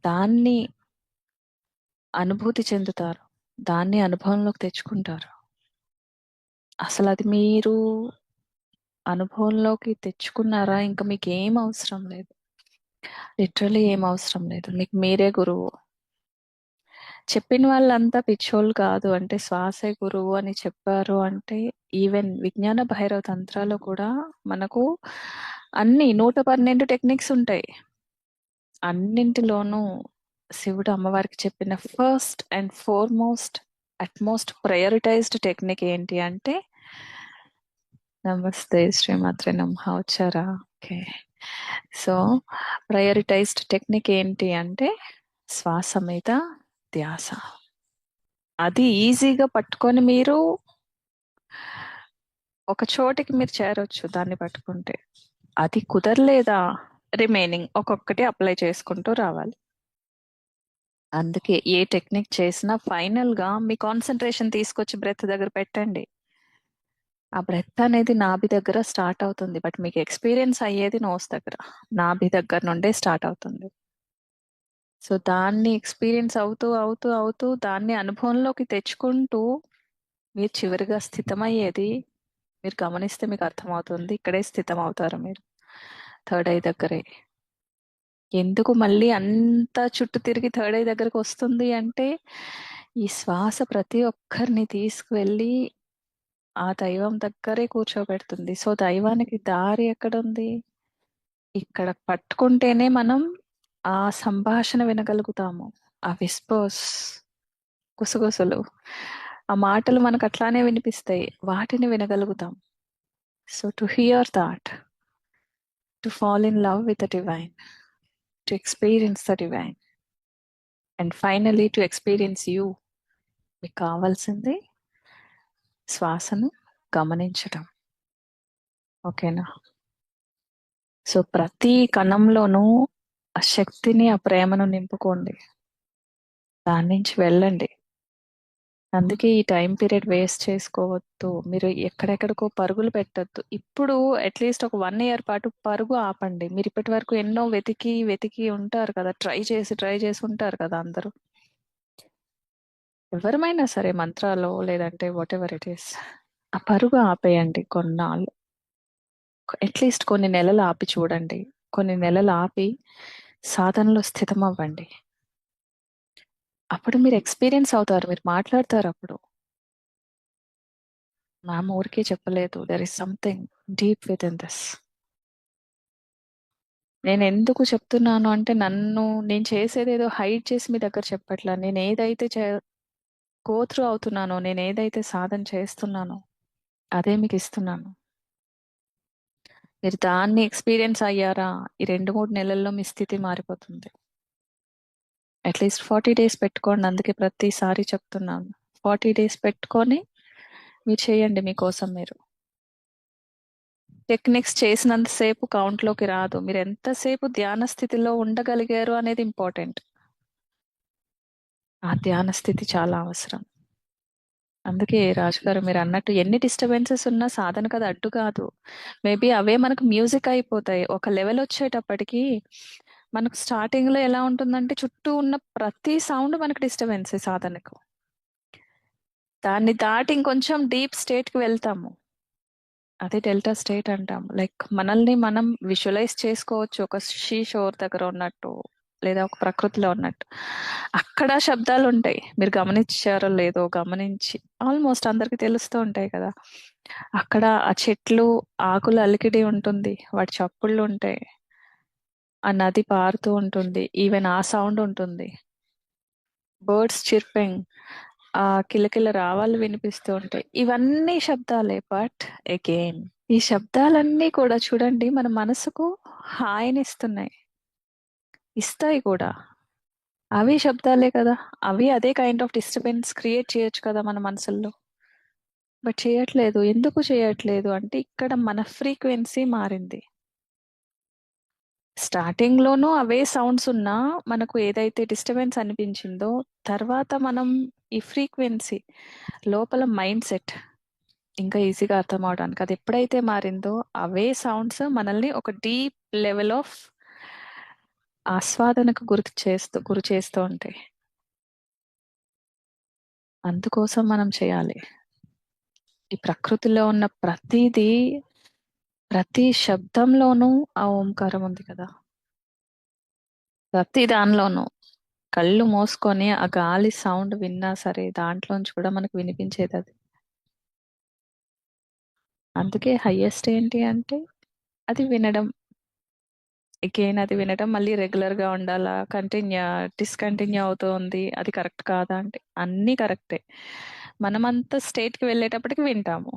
దాన్ని అనుభూతి చెందుతారు, దాన్ని అనుభవంలోకి తెచ్చుకుంటారు. అసలు అది మీరు అనుభవంలోకి తెచ్చుకున్నారా, ఇంకా మీకు ఏం అవసరం లేదు. లిటరలీ ఏం అవసరం లేదు, మీకు మీరే గురువు. చెప్పిన వాళ్ళంతా పిచ్చోళ్ళు కాదు, అంటే శ్వాసే గురువు అని చెప్పారు అంటే ఈవెన్ విజ్ఞాన భైరవ తంత్రాలు కూడా మనకు అన్ని 112 టెక్నిక్స్ ఉంటాయి. అన్నింటిలోనూ శివుడు అమ్మవారికి చెప్పిన first and foremost utmost prioritised technique ఏంటి అంటే నమస్తే శ్రీమాత్రే నమః. వచ్చారా? ఓకే. సో ప్రయారిటైజ్డ్ టెక్నిక్ ఏంటి అంటే శ్వాస మీద ధ్యాస. అది ఈజీగా పట్టుకొని మీరు ఒక చోటికి మీరు చేరొచ్చు దాన్ని పట్టుకుంటే. అది కుదరలేదా, రిమైనింగ్ ఒక్కొక్కటి అప్లై చేసుకుంటూ రావాలి. అందుకే ఏ టెక్నిక్ చేసినా ఫైనల్ గా మీ కాన్సన్ట్రేషన్ తీసుకొచ్చి బ్రెత్ దగ్గర పెట్టండి. ఆ బ్రెత్ అనేది నాభి దగ్గర స్టార్ట్ అవుతుంది, బట్ మీకు ఎక్స్పీరియన్స్ అయ్యేది నోస్ దగ్గర. నాభి దగ్గర నుండే స్టార్ట్ అవుతుంది. సో దాన్ని ఎక్స్పీరియన్స్ అవుతూ అవుతూ అవుతూ దాన్ని అనుభవంలోకి తెచ్చుకుంటూ మీరు చివరిగా స్థితమయ్యేది మీరు గమనిస్తే మీకు అర్థమవుతుంది. ఇక్కడే స్థితం అవుతారు మీరు, థర్డ్ ఐ దగ్గరే. ఎందుకు మళ్ళీ అంత చుట్టూ తిరిగి థర్డ్ ఐ దగ్గరకు వస్తుంది అంటే ఈ శ్వాస ప్రతి ఒక్కరిని తీసుకువెళ్ళి ఆ దైవం దగ్గరే కూర్చోబెడుతుంది. సో దైవానికి దారి ఎక్కడుంది? ఇక్కడ పట్టుకుంటేనే మనం ఆ సంభాషణ వినగలుగుతాము. ఆ విస్పర్స్, గుసగుసలు, ఆ మాటలు మనకు అట్లానే వినిపిస్తాయి, వాటిని వినగలుగుతాం. So to hear that, to fall in love with the divine, to experience the divine, and finally to experience you, మీకు కావాల్సింది శ్వాసను గమనించటం. ఓకేనా? సో ప్రతి కణంలోనూ ఆ శక్తిని, ఆ ప్రేమను నింపుకోండి, దాని నుంచి వెళ్ళండి. అందుకే ఈ టైం పీరియడ్ వేస్ట్ చేసుకోవద్దు. మీరు ఎక్కడెక్కడికో పరుగులు పెట్టద్దు. ఇప్పుడు అట్లీస్ట్ ఒక 1 year పాటు పరుగు ఆపండి. మీరు ఇప్పటి వరకు ఎన్నో వెతికి వెతికి ఉంటారు కదా, ట్రై చేసి ఉంటారు కదా అందరూ. ఎవరమైనా సరే మంత్రాలు లేదంటే వాట్ ఎవర్ ఇట్ ఈస్, ఆ పరుగు ఆపేయండి కొన్నాళ్ళు. అట్లీస్ట్ కొన్ని నెలలు ఆపి చూడండి. కొన్ని నెలలు ఆపి సాధనలో స్థితం అవ్వండి. అప్పుడు మీరు ఎక్స్పీరియన్స్ అవుతారు, మీరు మాట్లాడతారు అప్పుడు. మ్యామ్ ఊరికే చెప్పలేదు, there is something deep with in this. నేను ఎందుకు చెప్తున్నాను అంటే నేను చేసేది ఏదో హైడ్ చేసి మీ దగ్గర చెప్పట్లా. నేను ఏదైతే గో త్రూ అవుతున్నానో, నేను ఏదైతే సాధన చేస్తున్నానో అదే మీకు ఇస్తున్నాను. మీరు దాన్ని ఎక్స్పీరియన్స్ అయ్యారా, ఈ 2-3 నెలల్లో మీ స్థితి మారిపోతుంది. అట్లీస్ట్ 40 days పెట్టుకోండి. అందుకే ప్రతిసారి చెప్తున్నాను, 40 days పెట్టుకొని మీరు చేయండి మీకోసం మీరు. టెక్నిక్స్ చేసినంతసేపు కౌంట్లోకి రాదు, మీరు ఎంతసేపు ధ్యాన స్థితిలో ఉండగలిగారు అనేది ఇంపార్టెంట్. ఆ ధ్యాన స్థితి చాలా అవసరం. అందుకే రాజుగారు మీరు అన్నట్టు ఎన్ని డిస్టర్బెన్సెస్ ఉన్నా సాధనకు అది అడ్డు కాదు. మేబీ అవే మనకు మ్యూజిక్ అయిపోతాయి ఒక లెవెల్ వచ్చేటప్పటికి. మనకు స్టార్టింగ్ లో ఎలా ఉంటుందంటే చుట్టూ ఉన్న ప్రతి సౌండ్ మనకు డిస్టర్బెన్స్ సాధనకు. దాన్ని దాటి ఇంకొంచెం డీప్ స్టేట్ కి వెళ్తాము, అదే డెల్టా స్టేట్ అంటాం. లైక్ మనల్ని మనం విజువలైజ్ చేసుకోవచ్చు ఒక షీ షోర్ దగ్గర ఉన్నట్టు, లేదా ఒక ప్రకృతిలో ఉన్నట్టు. అక్కడ శబ్దాలు ఉంటాయి, మీరు గమనించారో లేదో, గమనించి ఆల్మోస్ట్ అందరికి తెలుస్తూ ఉంటాయి కదా. అక్కడ ఆ చెట్లు ఆకులు అలికిడి ఉంటుంది, వాటి చప్పుళ్ళు ఉంటాయి, ఆ నది పారుతూ ఉంటుంది, ఈవెన్ ఆ సౌండ్ ఉంటుంది, బర్డ్స్ చిర్పింగ్, ఆ కిలకిల రావాలు వినిపిస్తూ ఉంటాయి. ఇవన్నీ శబ్దాలే, బట్ అగైన్ ఈ శబ్దాలన్నీ కూడా చూడండి మన మనసుకు హాయినిస్తున్నాయి, ఇస్తాయి కూడా. అవి శబ్దాలే కదా, అవి అదే కైండ్ ఆఫ్ డిస్టర్బెన్స్ క్రియేట్ చేయొచ్చు కదా మన మనసుల్లో. బట్ చేయట్లేదు. ఎందుకు చేయట్లేదు అంటే ఇక్కడ మన ఫ్రీక్వెన్సీ మారింది. స్టార్టింగ్ లోనూ అవే సౌండ్స్ ఉన్నా మనకు ఏదైతే డిస్టర్బెన్స్ అనిపించిందో, తర్వాత మనం ఈ ఫ్రీక్వెన్సీ లోపల మైండ్ సెట్ ఇంకా ఈజీగా అర్థం అవడానికి, అది ఎప్పుడైతే మారిందో అవే సౌండ్స్ మనల్ని ఒక డీప్ లెవెల్ ఆఫ్ ఆస్వాదనకు గురి చేస్తూ ఉంటాయి. అందుకోసం మనం చేయాలి. ఈ ప్రకృతిలో ఉన్న ప్రతి శబ్దంలోనూ ఆ ఓంకారం ఉంది కదా. ప్రతి దానిలోనూ కళ్ళు మూసుకొని ఆ గాలి సౌండ్ విన్నా సరే దాంట్లోంచి కూడా మనకు వినిపించేది అది. అందుకే హైయెస్ట్ ఏంటి అంటే అది వినడం. అగైన్ అది వినడం మళ్ళీ రెగ్యులర్ గా ఉండాలా, డిస్కంటిన్యూ అవుతూ ఉంది, అది కరెక్ట్ కాదా అంటే అన్నీ కరెక్టే. మనమంతా స్టేట్ కి వెళ్ళేటప్పటికి వింటాము.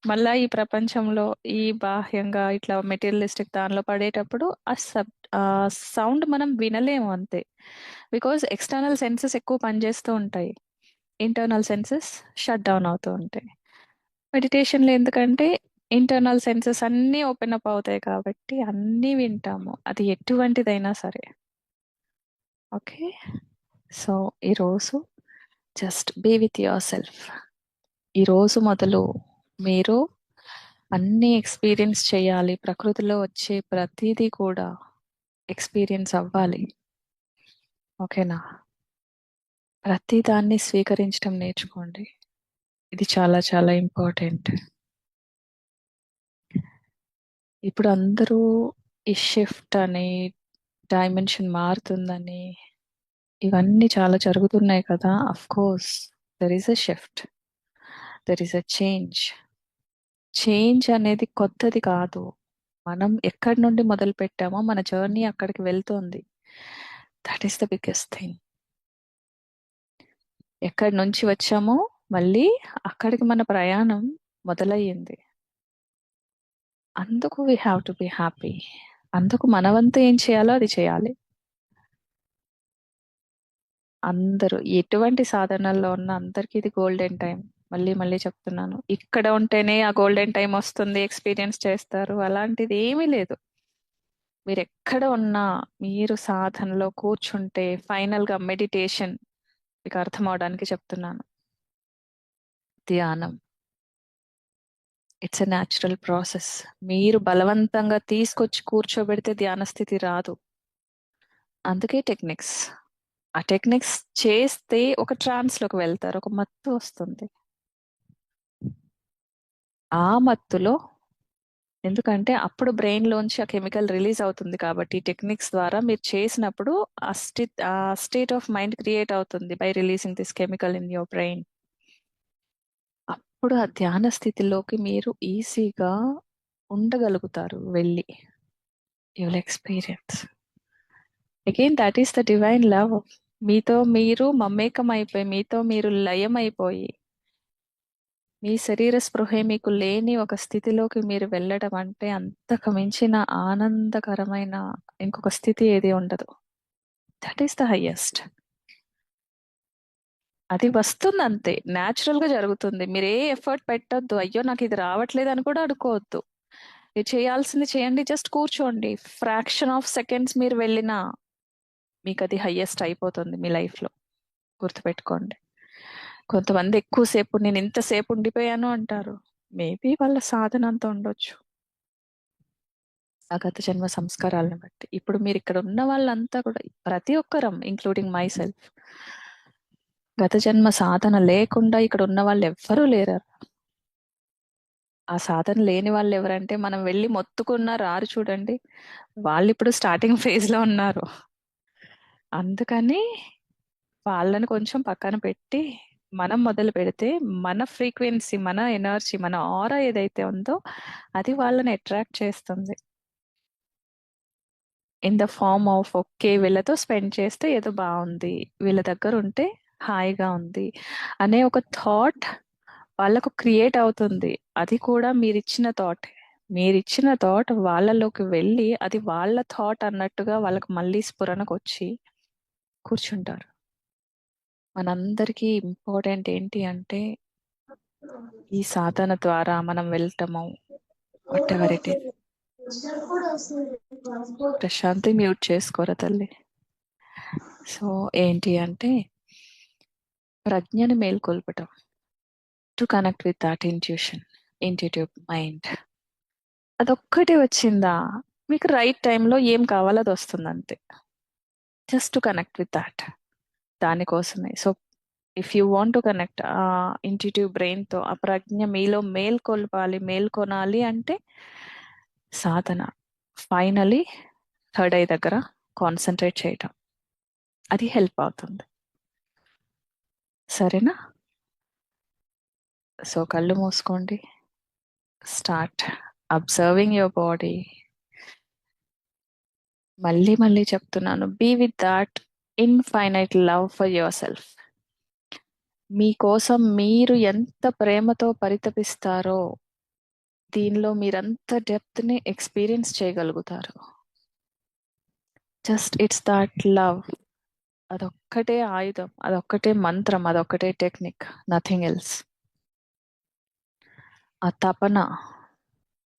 మళ్ళా ఈ ప్రపంచంలో ఈ బాహ్యంగా ఇట్లా మెటీరియలిస్టిక్ దానిలో పడేటప్పుడు ఆ సౌండ్ మనం వినలేము అంతే. బికాజ్ ఎక్స్టర్నల్ సెన్సెస్ ఎక్కువ పనిచేస్తూ ఉంటాయి, ఇంటర్నల్ సెన్సెస్ షట్ డౌన్ అవుతూ ఉంటాయి. మెడిటేషన్లో ఎందుకంటే ఇంటర్నల్ సెన్సెస్ అన్నీ ఓపెన్ అప్ అవుతాయి కాబట్టి అన్నీ వింటాము, అది ఎటువంటిదైనా సరే. ఓకే, సో ఈరోజు just be with yourself. ఈరోజు మొదలు మీరు అన్నీ ఎక్స్పీరియన్స్ చేయాలి, ప్రకృతిలో వచ్చే ప్రతిదీ కూడా ఎక్స్పీరియన్స్ అవ్వాలి. ఓకేనా? ప్రతి దాన్ని స్వీకరించడం నేర్చుకోండి. ఇది చాలా చాలా ఇంపార్టెంట్. ఇప్పుడు అందరూ ఈ షిఫ్ట్ అని, డైమెన్షన్ మారుతుందని, ఇవన్నీ చాలా జరుగుతున్నాయి కదా. Of course there is a shift, there is a change. Change అనేది కొత్తది కాదు. మనం ఎక్కడి నుండి మొదలు పెట్టామో మన జర్నీ అక్కడికి వెళ్తుంది. That is the biggest thing. ఎక్కడి నుంచి వచ్చామో మళ్ళీ అక్కడికి మన ప్రయాణం మొదలయ్యింది. అందుకు we have to be happy. అందుకు మన వంతు ఏం చేయాలో అది చేయాలి. అందరూ ఎటువంటి సాధనల్లో ఉన్న అందరికీ ఇది గోల్డెన్ టైం. మళ్ళీ మళ్ళీ చెప్తున్నాను, ఇక్కడ ఉంటేనే ఆ గోల్డెన్ టైం వస్తుంది, ఎక్స్పీరియన్స్ చేస్తారు, అలాంటిది ఏమీ లేదు. మీరు ఎక్కడ ఉన్నా మీరు సాధనలో కూర్చుంటే ఫైనల్ గా మెడిటేషన్ మీకు అర్థం అవడానికి చెప్తున్నాను. ధ్యానం ఇట్స్ ఎ న్యాచురల్ ప్రాసెస్. మీరు బలవంతంగా తీసుకొచ్చి కూర్చోబెడితే ధ్యాన స్థితి రాదు. అందుకే టెక్నిక్స్. ఆ టెక్నిక్స్ చేస్తే ఒక ట్రాన్స్ లోకి వెళ్తారు, ఒక మత్తు వస్తుంది. ఆ మత్తులో, ఎందుకంటే అప్పుడు బ్రెయిన్ లోంచి ఆ కెమికల్ రిలీజ్ అవుతుంది కాబట్టి టెక్నిక్స్ ద్వారా మీరు చేసినప్పుడు ఆ స్టేట్ ఆఫ్ మైండ్ క్రియేట్ అవుతుంది by releasing this chemical in your brain. అప్పుడు ఆ ధ్యాన స్థితిలోకి మీరు ఈజీగా ఉండగలుగుతారు వెళ్ళి. You will experience again that is the divine love. మీతో మీరు మమేకం అయిపోయి, మీతో మీరు లయం అయిపోయి, మీ శరీర స్పృహే మీకు లేని ఒక స్థితిలోకి మీరు వెళ్ళడం అంటే అంతకు మించిన ఆనందకరమైన ఇంకొక స్థితి ఏది ఉండదు. That is the highest. అది వస్తుంది అంతే, న్యాచురల్ గా జరుగుతుంది. మీరు ఏ ఎఫర్ట్ పెట్టొద్దు, అయ్యో నాకు ఇది రావట్లేదు అని కూడా అనుకోవద్దు. మీరు చేయాల్సింది చేయండి, జస్ట్ కూర్చోండి. ఫ్రాక్షన్ ఆఫ్ సెకండ్స్ మీరు వెళ్ళినా మీకు అది హైయెస్ట్ అయిపోతుంది మీ లైఫ్ లో. గుర్తుపెట్టుకోండి. కొంతమంది ఎక్కువసేపు నేను ఇంతసేపు ఉండిపోయాను అంటారు. మేబీ వాళ్ళ సాధన అంత ఉండొచ్చు, ఆ గత జన్మ సంస్కారాలను బట్టి. ఇప్పుడు మీరు ఇక్కడ ఉన్న వాళ్ళంతా కూడా ప్రతి ఒక్కరం ఇంక్లూడింగ్ మై సెల్ఫ్, గత జన్మ సాధన లేకుండా ఇక్కడ ఉన్న వాళ్ళు ఎవ్వరూ లేరు. ఆ సాధన లేని వాళ్ళు ఎవరంటే మనం వెళ్ళి మొత్తుకున్న రారు చూడండి, వాళ్ళు ఇప్పుడు స్టార్టింగ్ ఫేజ్ లో ఉన్నారు. అందుకని వాళ్ళని కొంచెం పక్కన పెట్టి మనం మొదలు పెడితే మన ఫ్రీక్వెన్సీ, మన ఎనర్జీ, మన ఆరా ఏదైతే ఉందో అది వాళ్ళని అట్రాక్ట్ చేస్తుంది. In the form of okay వీళ్ళతో స్పెండ్ చేస్తే ఏదో బాగుంది, వీళ్ళ దగ్గర ఉంటే హాయిగా ఉంది అనే ఒక థాట్ వాళ్ళకు క్రియేట్ అవుతుంది. అది కూడా మీరిచ్చిన థాట్ వాళ్ళలోకి వెళ్ళి అది వాళ్ళ థాట్ అన్నట్టుగా వాళ్ళకి మళ్ళీ స్ఫురణకు వచ్చి కూర్చుంటారు. మనందరికీ ఇంపార్టెంట్ ఏంటి అంటే ఈ సాధన ద్వారా మనం వెళ్తాము whatever it is. Prashanti mute చేసుకోరా తల్లి. సో ఏంటి అంటే ప్రజ్ఞని మేల్కొల్పటం, to connect with that intuitive mind. అదొక్కటి వచ్చిందా మీకు రైట్ టైంలో ఏం కావాలో అది వస్తుంది అంతే. Just to connect with that. దానికోసమే. So if you want to connect ఆ ఇంట్యూటివ్ బ్రెయిన్తో, ఆ ప్రజ్ఞ మీలో మేల్కొల్పాలి, మేల్కొనాలి అంటే సాధన. ఫైనలీ థర్డ్ ఐ దగ్గర కాన్సన్ట్రేట్ చేయటం, అది హెల్ప్ అవుతుంది. సరేనా? సో కళ్ళు మూసుకోండి. Start observing your body. మళ్ళీ మళ్ళీ చెప్తున్నాను, be with that infinite love for yourself. మీకోసం మీరు ఎంత ప్రేమతో పరితపిస్తారో దీనిలో మీరంత డెప్త్ ని ఎక్స్పీరియన్స్ చేయగలుగుతారు. Just it's that love. అదొక్కటే ఆయుధం, అదొక్కటే మంత్రం, అదొక్కటే టెక్నిక్, నథింగ్ ఎల్స్. ఆ తపన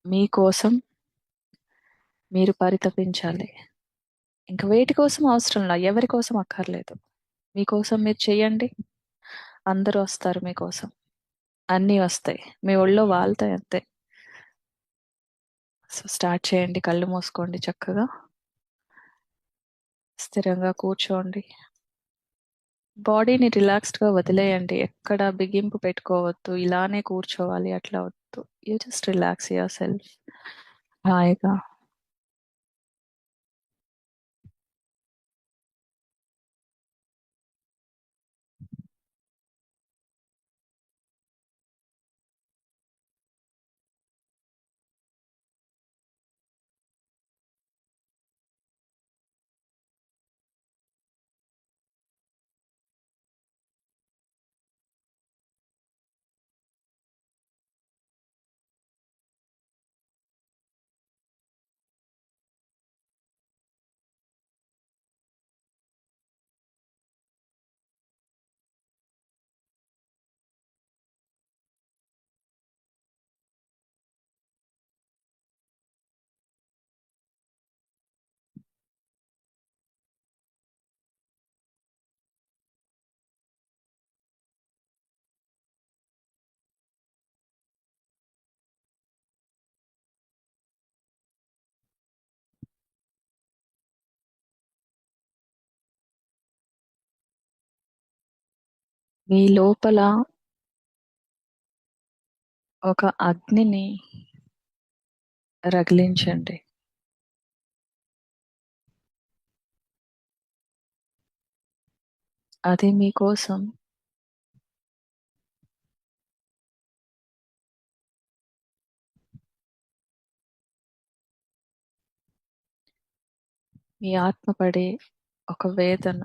మీకోసం మీరు పరితపించాలి. ఇంకా వేటి కోసం అవసరంలా, ఎవరి కోసం అక్కర్లేదు. మీకోసం మీరు చెయ్యండి, అందరూ వస్తారు మీకోసం. అన్నీ వస్తాయి, మీ ఒళ్ళో వాళ్తాయి అంతే. సో స్టార్ట్ చేయండి. కళ్ళు మూసుకోండి, చక్కగా స్థిరంగా కూర్చోండి. బాడీని రిలాక్స్డ్ గా వదిలేయండి. ఎక్కడ బిగింపు పెట్టుకోవద్దు, ఇలానే కూర్చోవాలి అట్లా వద్దు. You just relax your self. హాయిగా. మీ లోపల ఒక అగ్నిని రగిలించండి. అది మీకోసం మీ ఆత్మ పడే ఒక వేదన.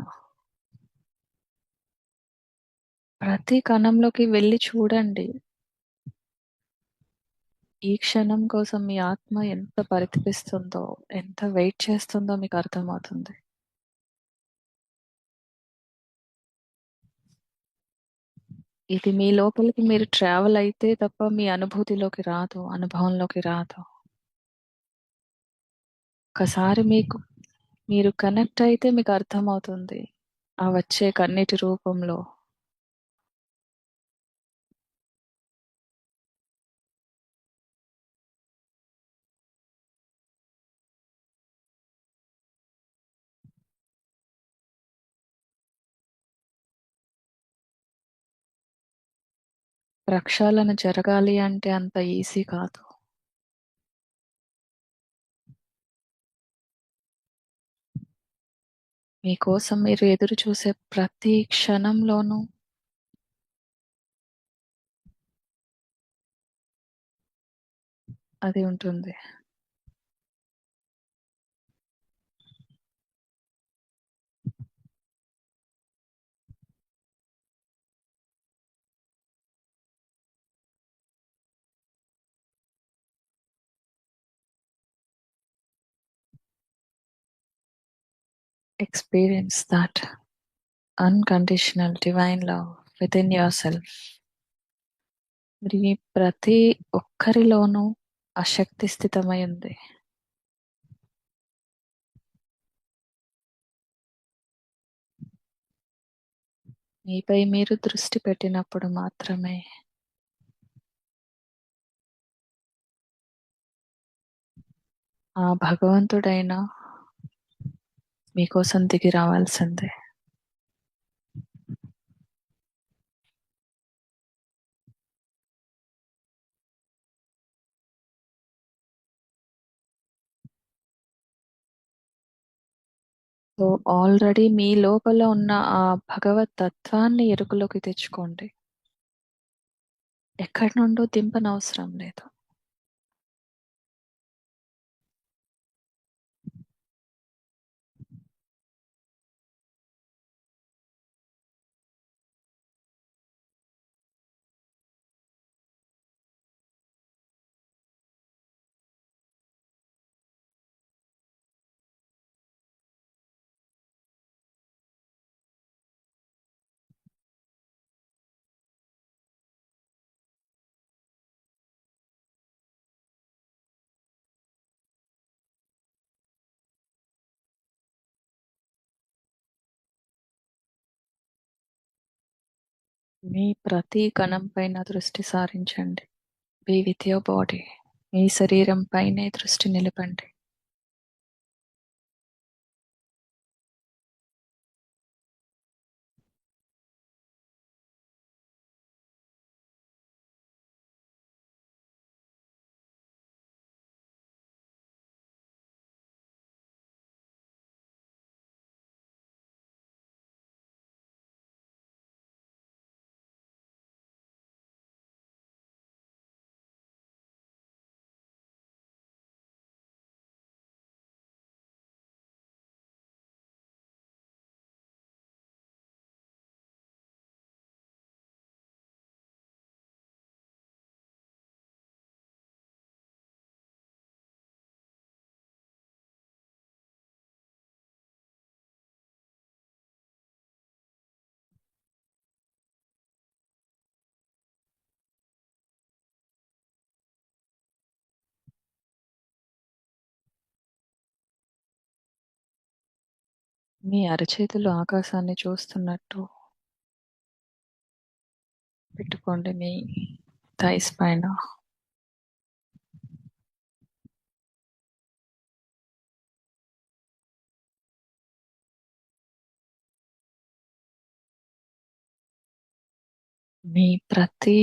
ప్రతి కణంలోకి వెళ్ళి చూడండి. ఈ క్షణం కోసం మీ ఆత్మ ఎంత పరితపిస్తుందో, ఎంత వెయిట్ చేస్తుందో మీకు అర్థమవుతుంది. ఇది మీ లోపలికి మీరు ట్రావెల్ అయితే తప్ప మీ అనుభూతిలోకి రాదు, అనుభవంలోకి రాదు. ఒకసారి మీరు కనెక్ట్ అయితే మీకు అర్థమవుతుంది, ఆ వచ్చే కన్నీటి రూపంలో. ప్రక్షాళన జరగాలి అంటే అంత ఈజీ కాదు. మీకోసం మీరు ఎదురు చూసే ప్రతి క్షణంలోనూ అది ఉంటుంది. Experience that unconditional divine love within yourself. మీ ప్రతి ఒక్కరిలోనూ ఆ శక్తి స్థితమై ఉంది. మీపై మీరు దృష్టి పెట్టినప్పుడు మాత్రమే ఆ భగవంతుడైన మీకోసం దిగి రావాల్సిందే. సో ఆల్రెడీ మీ లోపల ఉన్న ఆ భగవత్ తత్వాన్ని ఎరుకలోకి తెచ్చుకోండి. ఎక్కడి నుండో దింపనవసరం లేదు. మీ ప్రతి కణం పైన దృష్టి సారించండి. Be with your body. మీ శరీరం పైనే దృష్టి నిలపండి. మీ అరచేతులు ఆకాశాన్ని చూస్తున్నట్టు పెట్టుకోండి. మీ థైస్ పైన మీ ప్రతి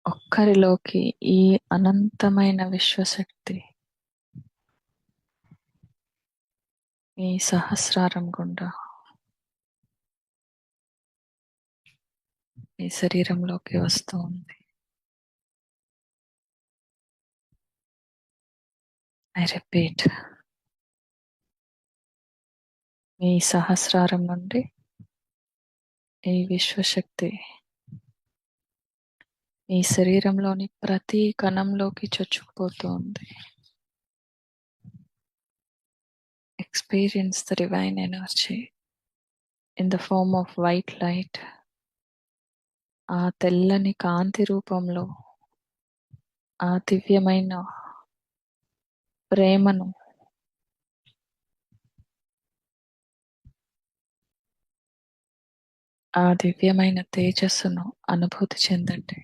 ఒక్కరిలోకి ఈ అనంతమైన విశ్వశక్తి మీ సహస్రారం గుండా మీ శరీరంలోకి వస్తూ ఉంది. ఐ రిపీట్, మీ సహస్రారం నుండి ఈ విశ్వశక్తి మీ శరీరంలోని ప్రతి కణంలోకి చొచ్చుకుపోతూ ఉంది. Experience the divine energy in the form of white light. ఆ తెల్లని కాంతి రూపంలో ఆ దివ్యమైన ప్రేమను, ఆ దివ్యమైన తేజస్సును అనుభూతి చెందండి.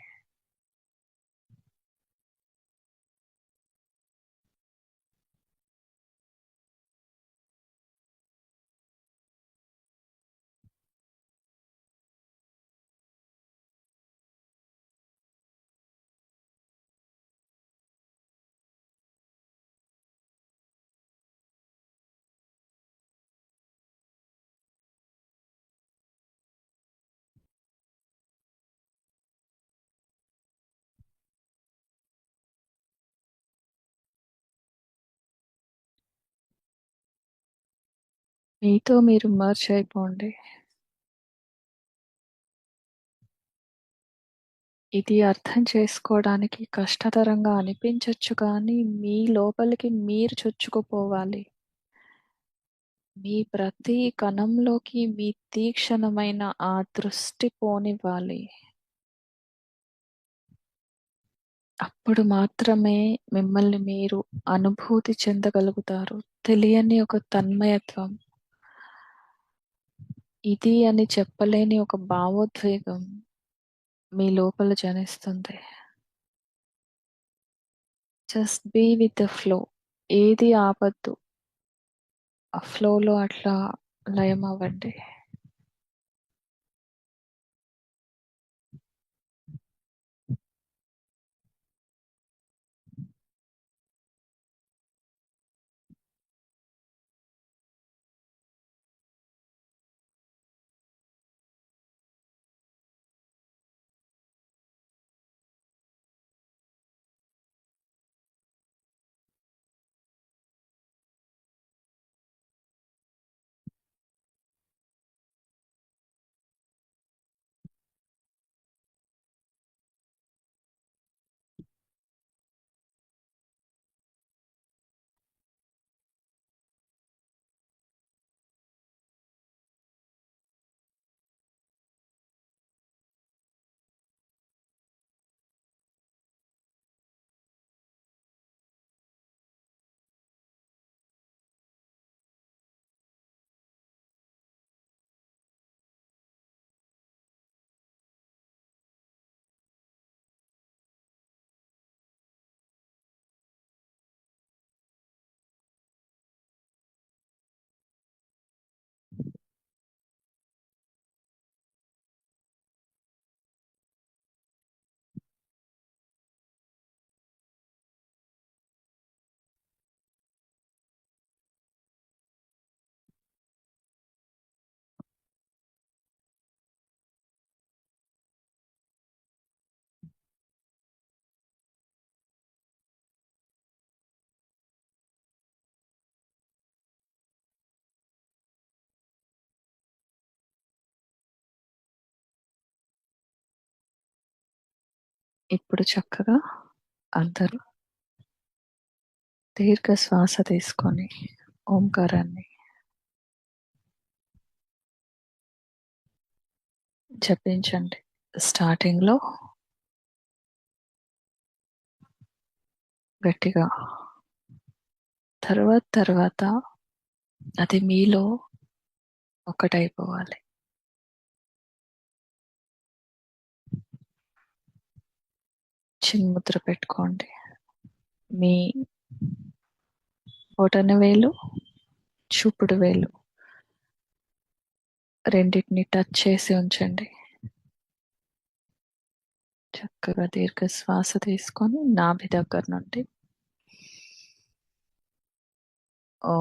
మీతో మీరు మర్జ్ అయిపోండి. ఇది అర్థం చేసుకోవడానికి కష్టతరంగా అనిపించొచ్చు, కానీ మీ లోపలికి మీరు చొచ్చుకుపోవాలి. మీ ప్రతి కణంలోకి మీ తీక్షణమైన ఆ దృష్టి పోనివ్వాలి. అప్పుడు మాత్రమే మిమ్మల్ని మీరు అనుభూతి చెందగలుగుతారు. తెలియని ఒక తన్మయత్వం, ఇది అని చెప్పలేని ఒక భావోద్వేగం మీ లోపల జనిస్తుంది. Just be with the flow. ఏది ఆపద్దు. ఆ ఫ్లోలో అట్లా లయం అవ్వండి. ఇప్పుడు చక్కగా అందరూ దీర్ఘ శ్వాస తీసుకొని ఓంకారాన్ని జపించండి. స్టార్టింగ్లో గట్టిగా, తర్వాత తర్వాత అది మీలో ఒకటైపోవాలి. చిన్ముద్ర పెట్టుకోండి. మీ బొటన వేలు, చూపుడు వేలు రెండింటిని టచ్ చేసి ఉంచండి. చక్కగా దీర్ఘ శ్వాస తీసుకొని నాభి దగ్గర నుండి ఓ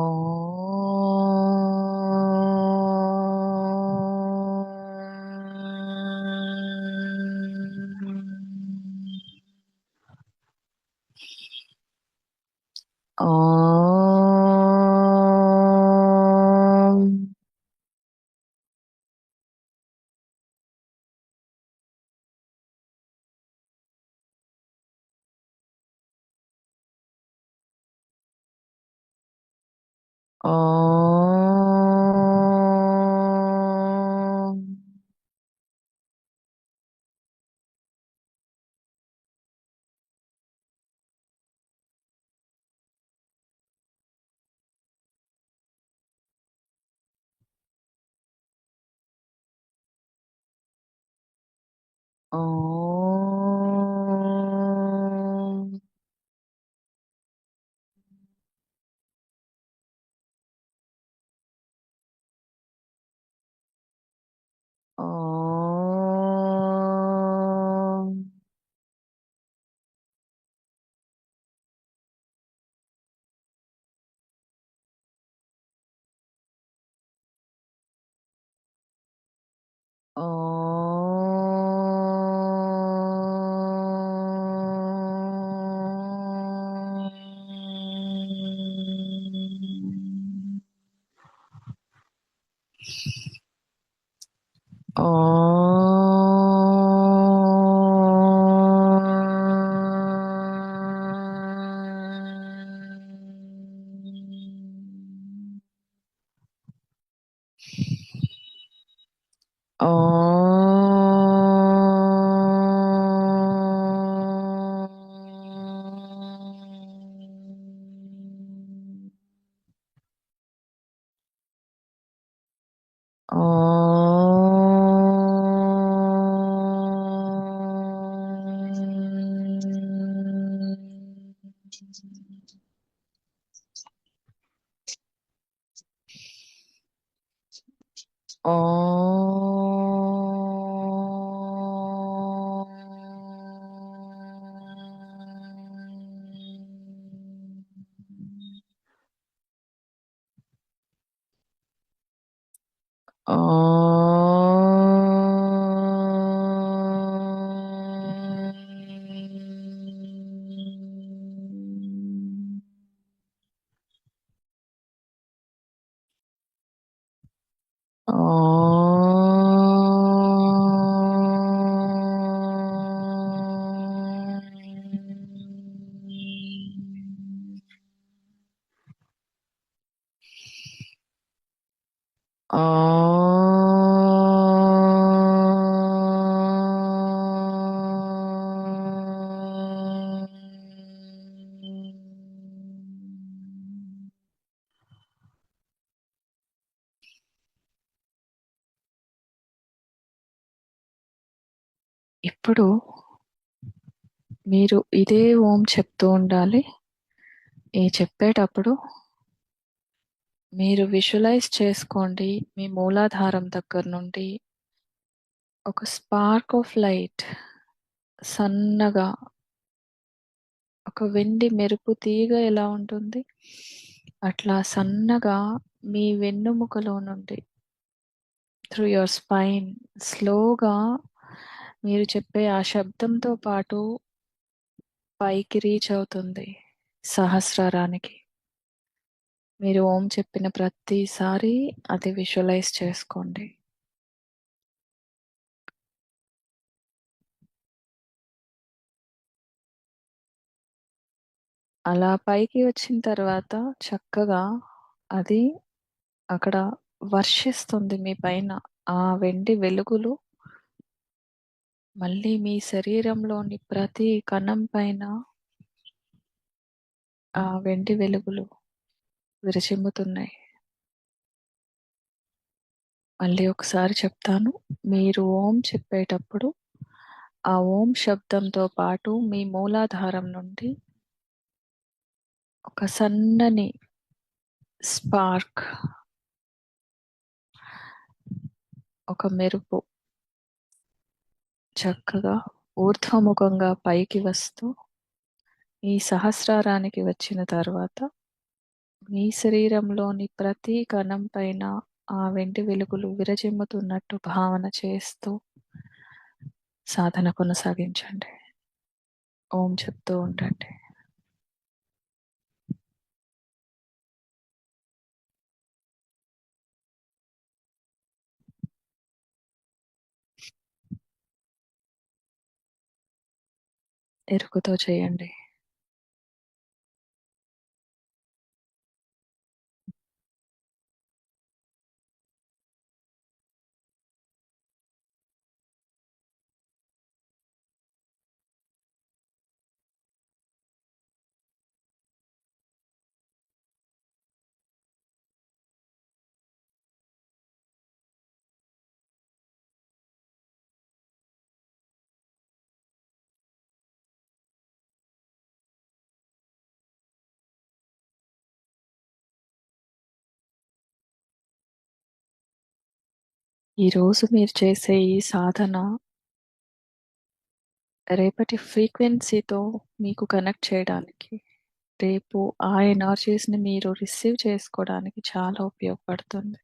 ఇప్పుడు మీరు ఇదే ఓం చెప్తూ ఉండాలి. ఈ చెప్పేటప్పుడు మీరు విజువలైజ్ చేసుకోండి, మీ మూలాధారం దగ్గర నుండి ఒక స్పార్క్ ఆఫ్ లైట్ సన్నగా, ఒక వెండి మెరుపు తీగ ఎలా ఉంటుంది అట్లా సన్నగా మీ వెన్నుముకలో నుండి త్రూ యువర్ స్పైన్ స్లోగా మీరు చెప్పే ఆ శబ్దంతో పాటు పైకి రీచ్ అవుతుంది సహస్రారానికి. మీరు ఓం చెప్పిన ప్రతిసారి అది విజువలైజ్ చేసుకోండి. అలా పైకి వచ్చిన తర్వాత చక్కగా అది అక్కడ వర్షిస్తుంది మీ పైన. ఆ వెండి వెలుగులు మళ్ళీ మీ శరీరంలోని ప్రతి కణం పైన ఆ వెండి వెలుగులు విరచిమ్ముతున్నాయి. మళ్ళీ ఒకసారి చెప్తాను. మీరు ఓం చెప్పేటప్పుడు ఆ ఓం శబ్దంతో పాటు మీ మూలాధారం నుండి ఒక సన్నని స్పార్క్, ఒక మెరుపు చక్కగా ఊర్ధ్వముఖంగా పైకి వస్తూ ఈ సహస్రారానికి వచ్చిన తర్వాత మీ శరీరంలోని ప్రతి కణం పైన ఆ వెండి వెలుగులు విరజిమ్ముతున్నట్టు భావన చేస్తూ సాధన కొనసాగించండి. ఓం చెప్తూ ఉండండి. ఎరుకుతో చేయండి. ఈరోజు మీరు చేసే ఈ సాధన రేపటి ఫ్రీక్వెన్సీతో మీకు కనెక్ట్ చేయడానికి, రేపు ఆ ఎనర్జీస్ని మీరు రిసీవ్ చేసుకోవడానికి చాలా ఉపయోగపడుతుంది.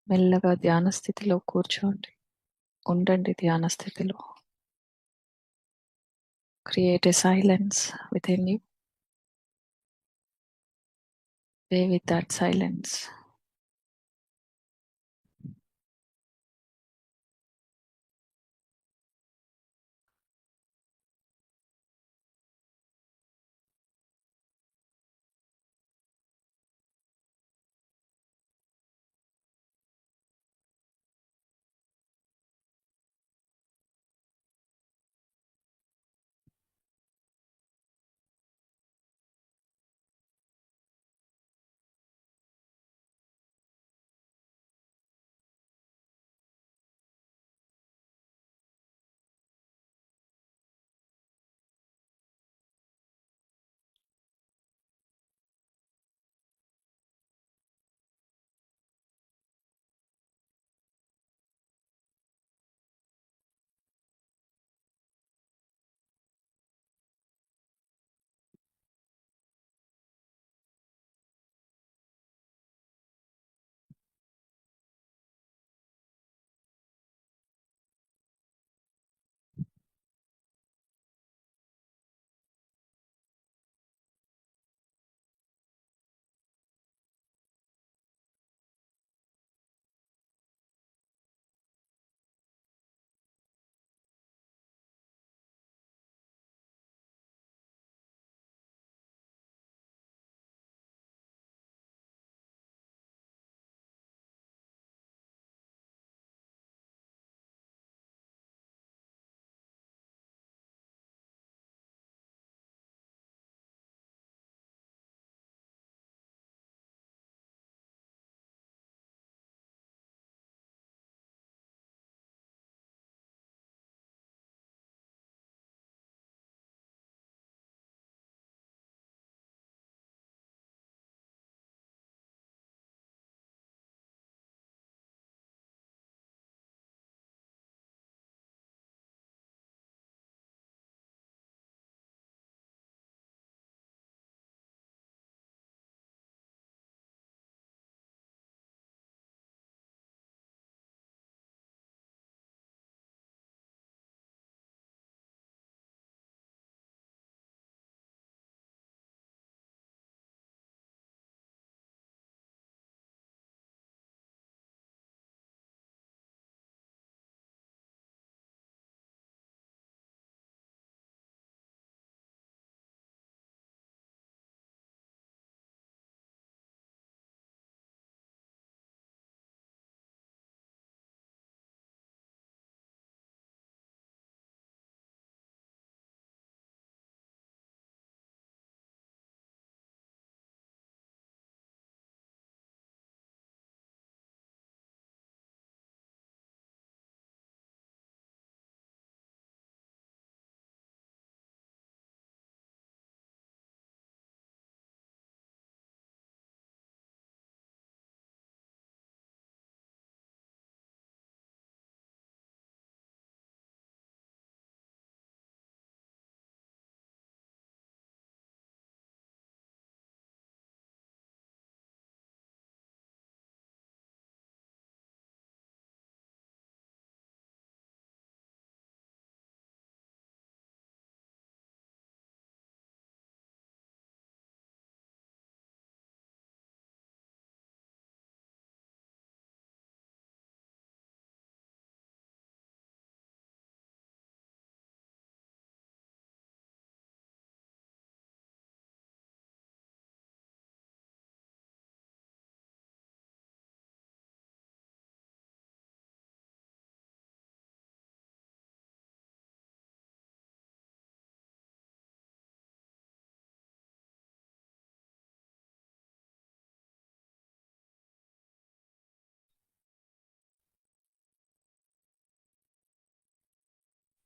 మెల్లగా ధ్యాన స్థితిలో కూర్చోండి. ఉండండి ధ్యాన స్థితిలో. Create a silence with in you. Be with that silence.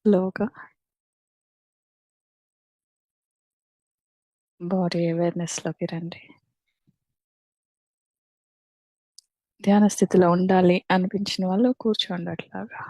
స్లోగా బాడీ అవేర్నెస్లోకి రండి. ధ్యాన స్థితిలో ఉండాలి అనిపించిన వాళ్ళు కూర్చోండి అట్లాగా.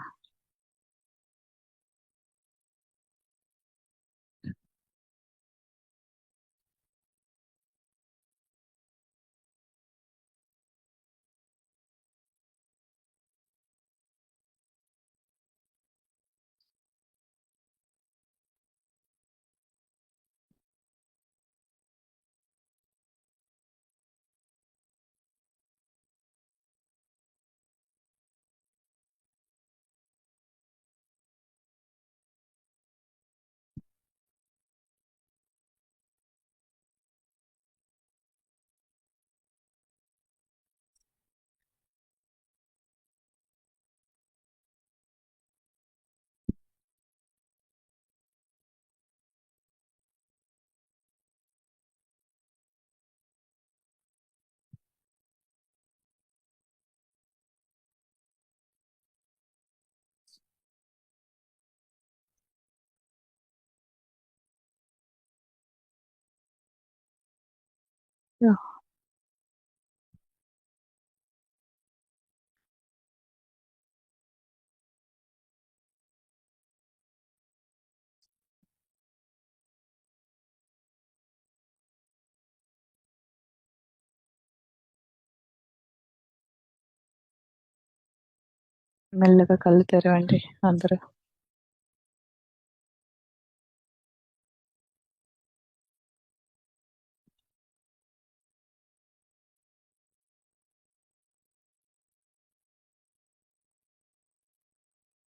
మెల్లగా కళ్ళు తెరవండి అందరూ.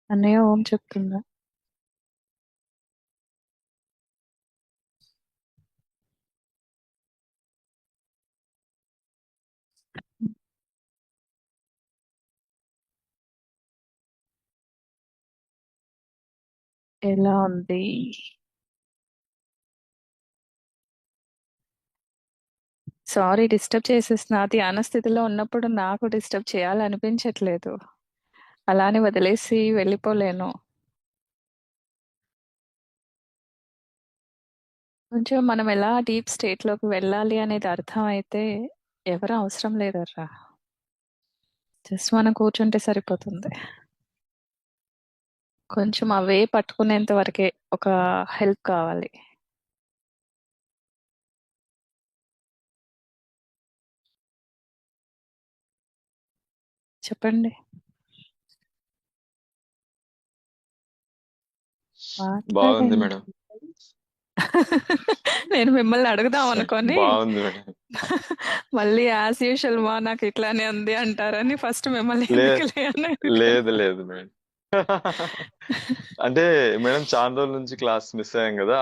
అన్నయ్య ఓం చెప్తుందా? ఎలా ఉంది? సారీ డిస్టర్బ్ చేసేస్తున్నా. ధ్యాన స్థితిలో ఉన్నప్పుడు నాకు డిస్టర్బ్ చేయాలనిపించట్లేదు. అలానే వదిలేసి వెళ్ళిపోలేను. కొంచెం మనం ఎలా డీప్ స్టేట్ లోకి వెళ్ళాలి అనేది అర్థం అయితే ఎవరు అవసరం లేదర్రా. జస్ట్ మనం కూర్చుంటే సరిపోతుంది. కొంచెం అవే పట్టుకునేంత వరకే ఒక హెల్ప్ కావాలి. చెప్పండి. బాగుంది మాట్లాడండి. మేడం. నేను మిమ్మల్ని అడుగుదాం అనుకొని బాగుంది మేడం. మళ్ళీ యాజ్ యూజువల్ మా నాకు ఇట్లానే ఉంది అంటారని ఫస్ట్ మిమ్మల్ని లే ఎందుకులే అని లేదు లేదు మేడం. అంటే మేడం చాలా రోజుల నుంచి క్లాస్ మిస్ అయ్యాం కదా,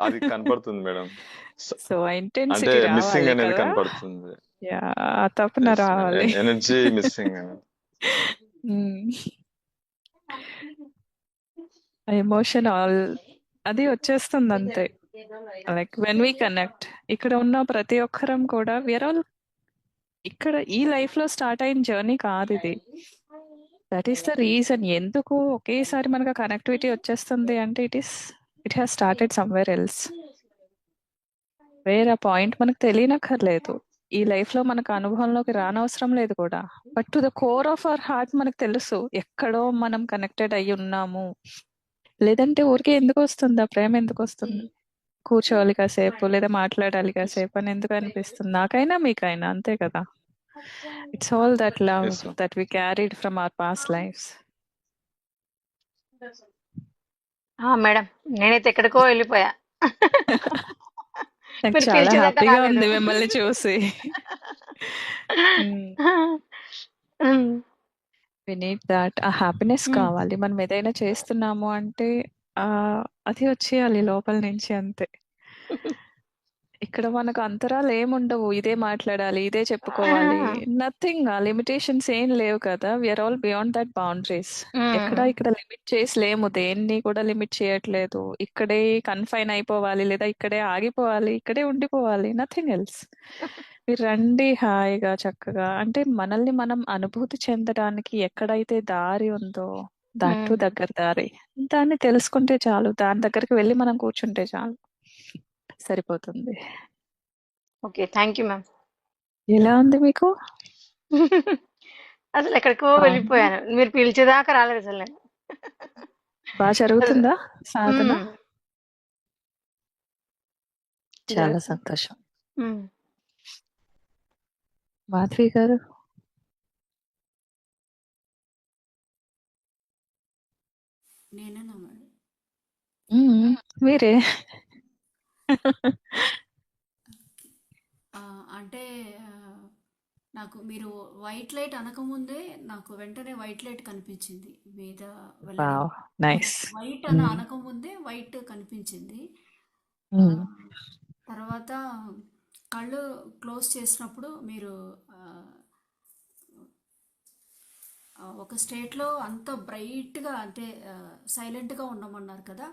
అది కనపడుతుంది మేడం. సో అంటే ఇంటెన్సిటీ మిస్సింగ్ రావాలి అనేది కదా. కనపడుతుంది. యా, తప్పన ఎస్ రావాలి. Madam, energy missing. Emotion all అది వచ్చేస్తుంది అంతే. లైక్ వెన్ వీ కనెక్ట్, ఇక్కడ ఉన్న ప్రతి ఒక్కరం కూడా విఆర్ ఆల్ ఇక్కడ ఈ లైఫ్ లో స్టార్ట్ అయిన జర్నీ కాదు ఇది. దట్ ఈస్ ద రీజన్ ఎందుకు ఒకేసారి మనకు కనెక్టివిటీ వచ్చేస్తుంది అంటే it has started somewhere else. వేరే పాయింట్ మనకు తెలియనక్కర్లేదు. ఈ లైఫ్ లో మనకు అనుభవంలోకి రానవసరం లేదు కూడా. But to the core of our heart మనకు తెలుసు ఎక్కడో మనం కనెక్టెడ్ అయి ఉన్నాము. లేదంటే ఊరికే ఎందుకు వస్తుంది ఆ ప్రేమ, ఎందుకు వస్తుంది? కూర్చోవాలి కాసేపు లేదా మాట్లాడాలి కాసేపు అని ఎందుకు అనిపిస్తుంది నాకైనా మీకైనా, అంతే కదా. It's all that love is that we carried from our past lives. Madam, నేనైతే ఎక్కడికో వెళ్ళిపోయా. నాకు మీరు చాలా పిలిచేదాకా హ్యాపీగా రాలేదు. ఉంది మిమ్మల్ని చూసి. We need that. ఆ హ్యాపీనెస్ కావాలి. మనం ఏదైనా చేస్తున్నాము అంటే ఆ అది వచ్చేయాలి లోపల నుంచి, అంతే. ఇక్కడ మనకు అంతరాలు ఏముండవు. ఇదే మాట్లాడాలి, ఇదే చెప్పుకోవాలి, నథింగ్. ఆ లిమిటేషన్స్ ఏం లేవు కదా. We are all beyond that boundaries. ఎక్కడ ఇక్కడ లిమిట్ చేసి లేము, దేన్ని కూడా లిమిట్ చేయట్లేదు. ఇక్కడే కన్ఫైన్ అయిపోవాలి లేదా ఇక్కడే ఆగిపోవాలి, ఇక్కడే ఉండిపోవాలి, నథింగ్ ఎల్స్. మీరు రండి హాయిగా చక్కగా. అంటే మనల్ని మనం అనుభూతి చెందడానికి ఎక్కడైతే దారి ఉందో, దట్టు దగ్గర దారి, దాన్ని తెలుసుకుంటే చాలు. దాని దగ్గరికి వెళ్ళి మనం కూర్చుంటే చాలు, సరిపోతుంది. Okay, thank you ma'am. ఎలా ఉంది మీకు? అసలు ఎక్కడికో బాగుందా? వెళ్ళిపోయాను, మీరు పిలిచేదాకా రాలేదు అసలు నేను. బాగా జరుగుతుందా సాధన? మ్మ్. చాలా జరుగుతుంది. సంతోషం. మ్మ్. మాధవి గారు? నేనేనా మేడం? మ్మ్. మీరే. ఓకే. అంటే నాకు మీరు వైట్ లైట్ అనకముందే నాకు వెంటనే వైట్ లైట్ కనిపించింది మీద వెళ్ళడం. Wow, nice. వైట్ అని అనకముందే వైట్ కనిపించింది. ఆ, తర్వాత కళ్ళు క్లోజ్ చేసినప్పుడు మీరు ఆ, ఒక స్టేట్లో అంత బ్రైట్గా అంటే సైలెంట్గా ఉండమన్నారు కదా.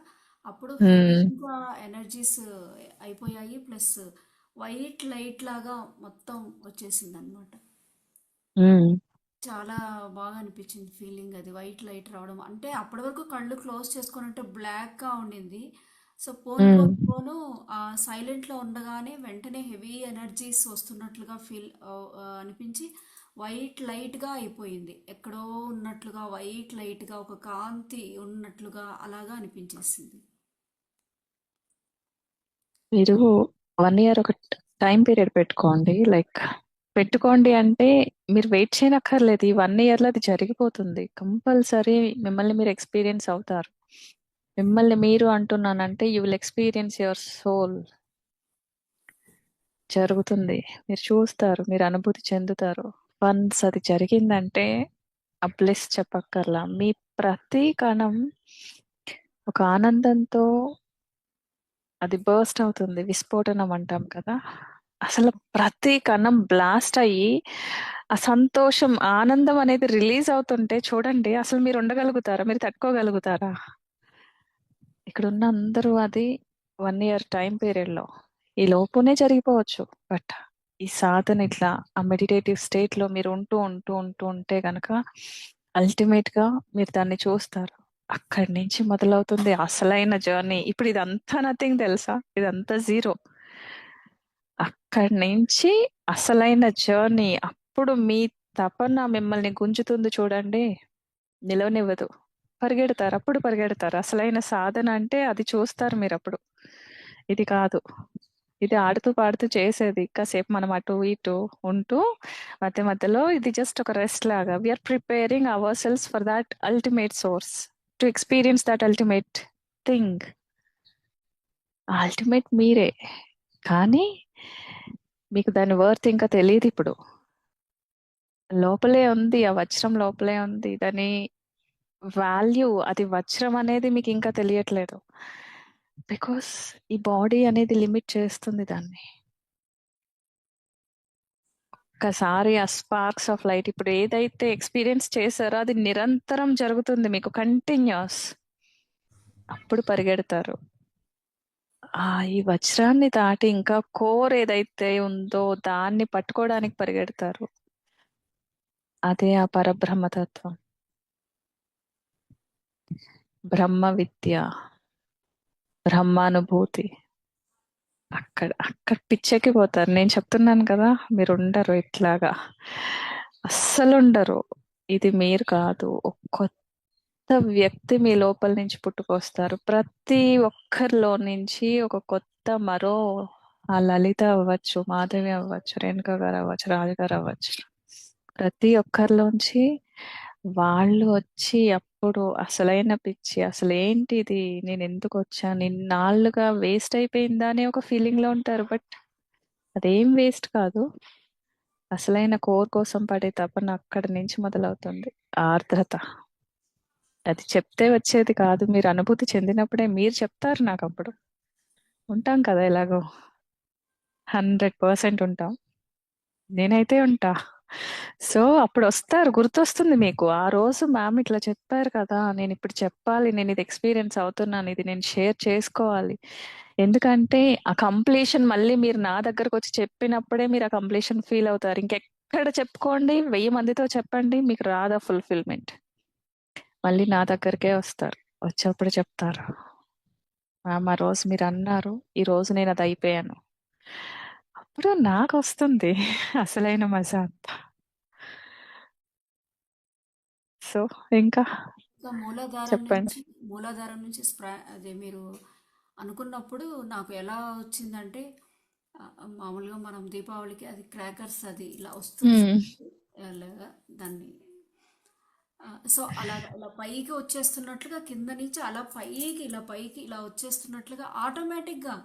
అప్పుడు హెవీగా ఎనర్జీస్ అయిపోయాయి, ప్లస్ వైట్ లైట్ లాగా మొత్తం వచ్చేసింది అనమాట. చాలా బాగా అనిపించింది ఫీలింగ్, అది వైట్ లైట్ రావడం. అంటే అప్పటి వరకు కళ్ళు క్లోజ్ చేసుకొని అంటే బ్లాక్గా ఉండింది. సో పోను పోను పోను ఆ సైలెంట్లో ఉండగానే వెంటనే హెవీ ఎనర్జీస్ వస్తున్నట్లుగా ఫీల్ అనిపించి వైట్ లైట్గా అయిపోయింది. ఎక్కడో ఉన్నట్లుగా వైట్ లైట్గా ఒక కాంతి ఉన్నట్లుగా అలాగా అనిపించేసింది. మీరు 1 year ఒక టైం పీరియడ్ పెట్టుకోండి. లైక్ పెట్టుకోండి అంటే మీరు వెయిట్ చేయనక్కర్లేదు. ఈ 1 ఇయర్‌లో అది జరిగిపోతుంది. కంపల్సరీ మిమ్మల్ని మీరు ఎక్స్‌పీరియన్స్ అవుతారు. మిమ్మల్ని మీరు అంటున్నానంటే you will experience your soul. జరుగుతుంది. మీరు చూస్తారు. మీరు అనుభూతి చెందుతారు. వన్స్ అది జరిగిందంటే ఆ బ్లెస్ చెప్పక్కర్లా. మీ ప్రతి కణం ఒక ఆనందంతో అది బర్స్ట్ అవుతుంది. విస్ఫోటనం అంటాం కదా! అసలు ప్రతి కణం బ్లాస్ట్ అయ్యి ఆ సంతోషం, ఆనందం అనేది రిలీజ్ అవుతుంటే చూడండి అసలు మీరు ఉండగలుగుతారా? మీరు తట్టుకోగలుగుతారా? ఇక్కడున్న అందరూ అది 1 ఇయర్ టైం పీరియడ్‌లో ఈ లోపునే జరిగిపోవచ్చు. బట్ ఈ సాధన ఇట్లా ఆ మెడిటేటివ్ స్టేట్‌లో మీరు ఉంటే గనక అల్టిమేట్‌గా మీరు దాన్ని చూస్తారు. అక్కడి నుంచి మొదలవుతుంది అసలైన జర్నీ. ఇప్పుడు ఇదంతా నథింగ్ తెలుసా? ఇదంతా జీరో. అక్కడి నుంచి అసలైన జర్నీ. అప్పుడు మీ తపన మిమ్మల్ని గుంజుతుంది చూడండి. నిలవనివ్వదు. పరిగెడతారు. అప్పుడు పరిగెడతారు. అసలైన సాధన అంటే అది చూస్తారు మీరప్పుడు. ఇది కాదు. ఇది ఆడుతూ పాడుతూ చేసేది. కాసేపు మనం అటు ఇటు ఉంటూ మధ్యలో ఇది జస్ట్ ఒక రెస్ట్ లాగా. We are preparing our cells for that ultimate source. To experience that ultimate thing. ఆ అల్టిమేట్ మీరే. కానీ మీకు దాని వర్త్ ఇంకా తెలీదిప్పుడు. లోపలే ఉంది. ఆ వజ్రం లోపలే ఉంది. దాని వాల్యూ అది వజ్రం అనేది మీకు ఇంకా తెలియట్లేదు. బికాస్ ఈ బాడీ అనేది లిమిట్ చేస్తుంది దాన్ని. ఒక్కసారి ఆ స్పార్క్స్ ఆఫ్ లైట్ ఇప్పుడు ఏదైతే ఎక్స్పీరియన్స్ చేశారో అది నిరంతరం జరుగుతుంది మీకు కంటిన్యూస్. అప్పుడు పరిగెడతారు. ఈ వజ్రాన్ని దాటి ఇంకా కోర్ ఏదైతే ఉందో దాన్ని పట్టుకోవడానికి పరిగెడతారు. అదే ఆ పరబ్రహ్మతత్వం. బ్రహ్మ విద్య, బ్రహ్మానుభూతి. అక్కడ పిచ్చెక్కిపోతారు. నేను చెప్తున్నాను కదా మీరు ఉండరు ఇట్లాగా. అస్సలు ఉండరు. ఇది మీరు కాదు. ఒక కొత్త వ్యక్తి మీ లోపల నుంచి పుట్టుకొస్తారు. ప్రతి ఒక్కరిలో నుంచి ఒక కొత్త మరో ఆ లలిత అవ్వచ్చు, మాధవి అవ్వచ్చు, రేణుక గారు అవ్వచ్చు, రాజు గారు అవ్వచ్చు. ప్రతి ఒక్కరిలోంచి వాళ్ళు వచ్చి అప్పుడు అసలైన పిచ్చి అసలు ఏంటిది, నేను ఎందుకు వచ్చాను, ఇన్నాళ్ళుగా వేస్ట్ అయిపోయిందా అనే ఒక ఫీలింగ్ లో ఉంటారు. బట్ అదేం వేస్ట్ కాదు. అసలైన కోర్ కోసం పడే తపన అక్కడి నుంచి మొదలవుతుంది. ఆర్ద్రత అది చెప్తే వచ్చేది కాదు. మీరు అనుభూతి చెందినప్పుడే మీరు చెప్తారు నాకు. అప్పుడు ఉంటాం కదా ఎలాగో 100% ఉంటాం. నేనైతే ఉంటా. సో అప్పుడు వస్తారు, గుర్తొస్తుంది మీకు. ఆ రోజు మ్యామ్ ఇట్లా చెప్పారు కదా, నేను ఇప్పుడు చెప్పాలి, నేను ఇది ఎక్స్పీరియన్స్ అవుతున్నాను, ఇది నేను షేర్ చేసుకోవాలి. ఎందుకంటే ఆ కంప్లీషన్ మళ్ళీ మీరు నా దగ్గరకు వచ్చి చెప్పినప్పుడే మీరు ఆ కంప్లీషన్ ఫీల్ అవుతారు. ఇంకెక్కడ చెప్పుకోండి, 1000 మందితో చెప్పండి, మీకు రాదా ఫుల్ఫిల్మెంట్. మళ్ళీ నా దగ్గరికే వస్తారు. వచ్చేప్పుడు చెప్తారు, మ్యామ్ ఆ రోజు మీరు అన్నారు, ఈ రోజు నేను అది అయిపోయాను. అప్పుడు నాకు వస్తుంది అసలైన మజా అంతా. సో ఇంకా ఇంకా మూలాధారం చెప్పండి. నుంచి అదే మీరు అనుకున్నప్పుడు నాకు ఎలా వచ్చిందంటే ఆ, మామూలుగా మనం దీపావళికి అది క్రాకర్స్ అది ఇలా వస్తుంది ఉమ్, చూడండి, అలాగా దాన్ని సో అలా ఇలా పైకి వచ్చేస్తున్నట్లుగా కింద నుంచి అలా పైకి ఇలా వచ్చేస్తున్నట్లుగా ఆటోమేటిక్గా.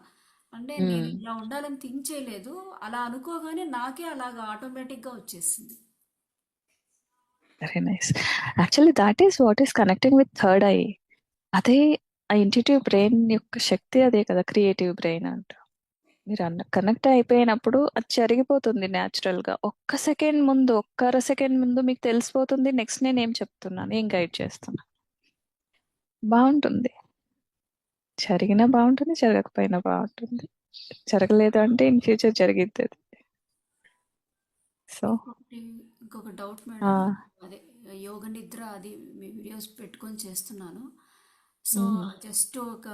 అంటే నేను ఉమ్, ఇలా ఉండాలని థింక్ చేయలేదు, అలా అనుకోగానే నాకే అలాగా ఆటోమేటిక్గా వచ్చేసింది. Very nice. Actually that is what is connecting with third I. అదే ఆ ఇంట్యూటివ్ బ్రెయిన్ యొక్క శక్తి. అదే కదా క్రియేటివ్ బ్రెయిన్ అంట. మీరు కనెక్ట్ అయిపోయినప్పుడు అది జరిగిపోతుంది న్యాచురల్ గా. ఒక్క సెకండ్ ముందు, ఒక్క అర సెకండ్ ముందు మీకు తెలిసిపోతుంది నెక్స్ట్ నేను ఏం చెప్తున్నాను, ఏం గైడ్ చేస్తున్నా. బాగుంటుంది. జరిగినా బాగుంటుంది, జరగకపోయినా బాగుంటుంది. జరగలేదు అంటే ఇన్ ఫ్యూచర్ జరిగిద్ది అది. సో ఇంకొకటి ఇంకొక డౌట్ ఆ మేడం. అదే యోగ నిద్ర అది మీ వీడియోస్ పెట్టుకొని చేస్తున్నాను. సో ఉమ్, జస్ట్ ఒక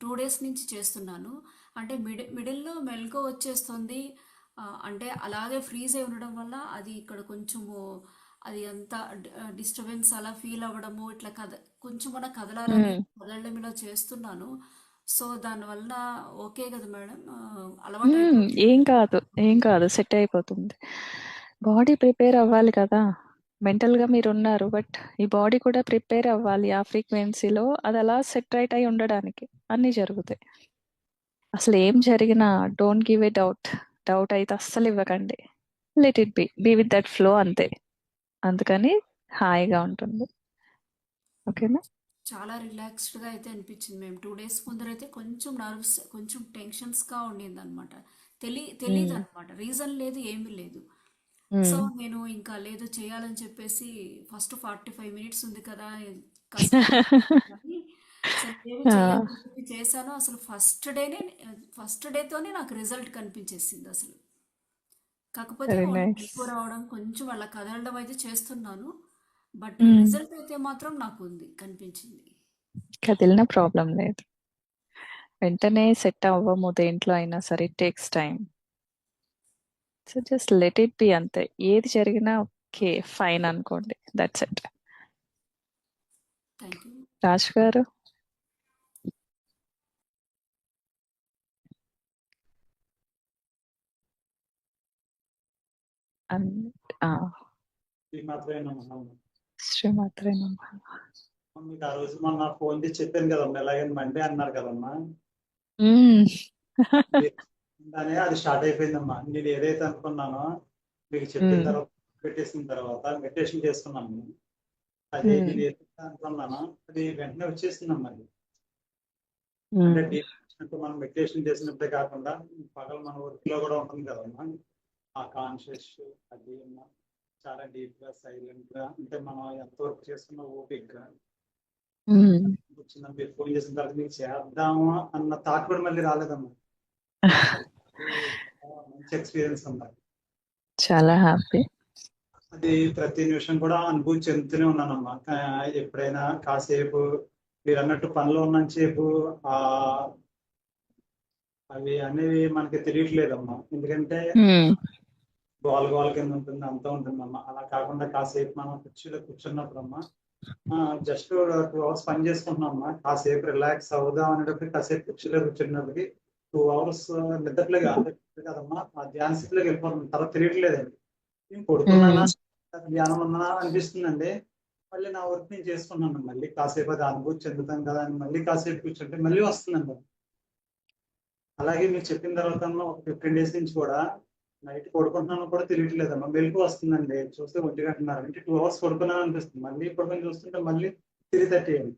2 డేస్ నుంచి చేస్తున్నాను. అంటే మిడిల్లో మెలకువ వచ్చేస్తుంది. అంటే అలాగే ఫ్రీజ్ అయి ఉండడం వల్ల అది ఇక్కడ కొంచెము అది అంతా డిస్టర్బెన్స్ అలా ఫీల్ అవ్వడము, ఇట్లా కొంచెం మన కదలాలని ఉమ్, కదలడం ఇలా చేస్తున్నాను. సో దానివల్ల ఓకే కదా మేడం, అలవాటు అయిపోతుంది. ఏం కాదు, ఏం కాదు, సెట్ అయిపోతుంది. బాడీ ప్రిపేర్ అవ్వాలి కదా. మెంటల్ గా మీరు ఉన్నారు, బట్ ఈ బాడీ కూడా ప్రిపేర్ అవ్వాలి ఆ ఫ్రీక్వెన్సీలో. అది అలా సెట్ రైట్ అయి ఉండడానికి అన్ని జరుగుతాయి. అసలు ఏం జరిగినా don't give a doubt. Doubt అయితే అస్సలు ఇవ్వకండి. Let it be with that flow అంతే. అందుకని హాయిగా ఉంటుంది. ఓకేనా? చాలా రిలాక్స్డ్గా అయితే అనిపించింది మేము. 2 days ముందరైతే కొంచెం నర్వ్స్, కొంచెం టెన్షన్స్గా ఉండింది అనమాట. తెలియదు అనమాట, రీజన్ లేదు, ఏమీ లేదు. సో నేను ఇంకా లేదు చేయాలని చెప్పేసి ఫస్ట్ 45 minutes ఉంది కదా, కష్టపడి అసలు నేను చేయాలని చెప్పి చేశాను. అసలు ఫస్ట్ డేతోనే నాకు రిజల్ట్ కనిపించేసింది అసలు. కాకపోతే వెరీ ఓన్లీ నైస్. మెలకు రావడం, కొంచెం అలా కదలడం అయితే చేస్తున్నాను. బట్ రిజల్ట్ అయితే మాత్రం నాకు కనిపించింది. కదిలిన ప్రాబ్లం లేదు. వెంటనే సెట్ అవ్వము దేంట్లో అయినా సరే, takes time. So just let it be అంతే. ఏది జరిగినా ఓకే ఫైన్ అనుకోండి, that's it. Thank you. Raju garu, అన్- ఆ, మీకు మాత్రమే నమ్మకం. శ్రీమాత్రే నమః. మీకు ఆ రోజు మొన్న ఫోన్ చేసి చెప్పాను కదమ్మా, ఎలాగని మండే అన్నారు కదమ్మా. మ్మ్. దానే అది స్టార్ట్ అయిపోయిందమ్మా. నేను ఏదైతే అనుకున్నానో మీకు చెప్పిన తర్వాత పెట్టేసిన తర్వాత మెడిటేషన్ చేసుకున్నాను. అది నేను ఏదైతే అనుకున్నానో అది వెంటనే వచ్చేసిందమ్మా. అది అంటే డీప్ మనం మెడిటేషన్ చేసినప్పుడే కాకుండా పగలు మన వర్క్ లో కూడా ఉంటుంది కదమ్మా. ఆ కాన్షియస్ అది చాలా డీప్ గా సైలెంట్ గా, అంటే మనం ఎంత వర్క్ చేసుకున్నా ఓపిక్గా వచ్చిందా. మీరు ఫోన్ చేసిన తర్వాత మీకు చేద్దామా అన్న థాట్ కూడా మళ్ళీ రాలేదమ్మా. మంచి ఎక్స్పీరియన్స్ అన్నమాట. చాలా హ్యాపీ. అది ప్రతి నిమిషం కూడా అనుభూతి చెందుతూనే ఉన్నానమ్మా. ఎప్పుడైనా కాసేపు మీరు అన్నట్టు పనిలో ఉన్నంతసేపు ఆ అవి అనేవి మనకి తెలియట్లేదమ్మా. ఎందుకంటే గోల కింద ఉంటుంది, అంతా ఉంటుందమ్మా. అలా కాకుండా కాసేపు మనం కుర్చీలో కూర్చున్నప్పుడమ్మా, జస్ట్ 2 hours పని చేసుకుంటున్నామ్మా. కాసేపు రిలాక్స్ అవుదాం అనేటప్పటికి కాసేపు కుర్చీలో కూర్చున్నప్పటికి 2 hours నిద్రలేగా కదమ్మా, ఆ ధ్యాన స్థితిలోకి వెళ్ళిపోతుంది. తర్వాత తెలియట్లేదండి, నేను పడుకున్నానా ధ్యానం ఉన్నానా అనిపిస్తుందండి. మళ్ళీ నా వర్క్ నేను చేసుకున్నాను. మళ్ళీ కాసేపు అది అనుభూతి చెందుతాం కదా అని మళ్ళీ కాసేపు కూర్చుంటే మళ్ళీ వస్తుందండి. అలాగే మీరు చెప్పిన తర్వాత ఒక 15 days నుంచి కూడా నైట్ పడుకుంటున్నాను కూడా తెలియట్లేదమ్మా. మెలకు వస్తుందండి. చూస్తే 1 గంటన్నర, అంటే 2 hours పడుకున్నాను అనిపిస్తుంది. మళ్ళీ పడుకొని చూస్తుంటే మళ్ళీ 3:30 అయింది.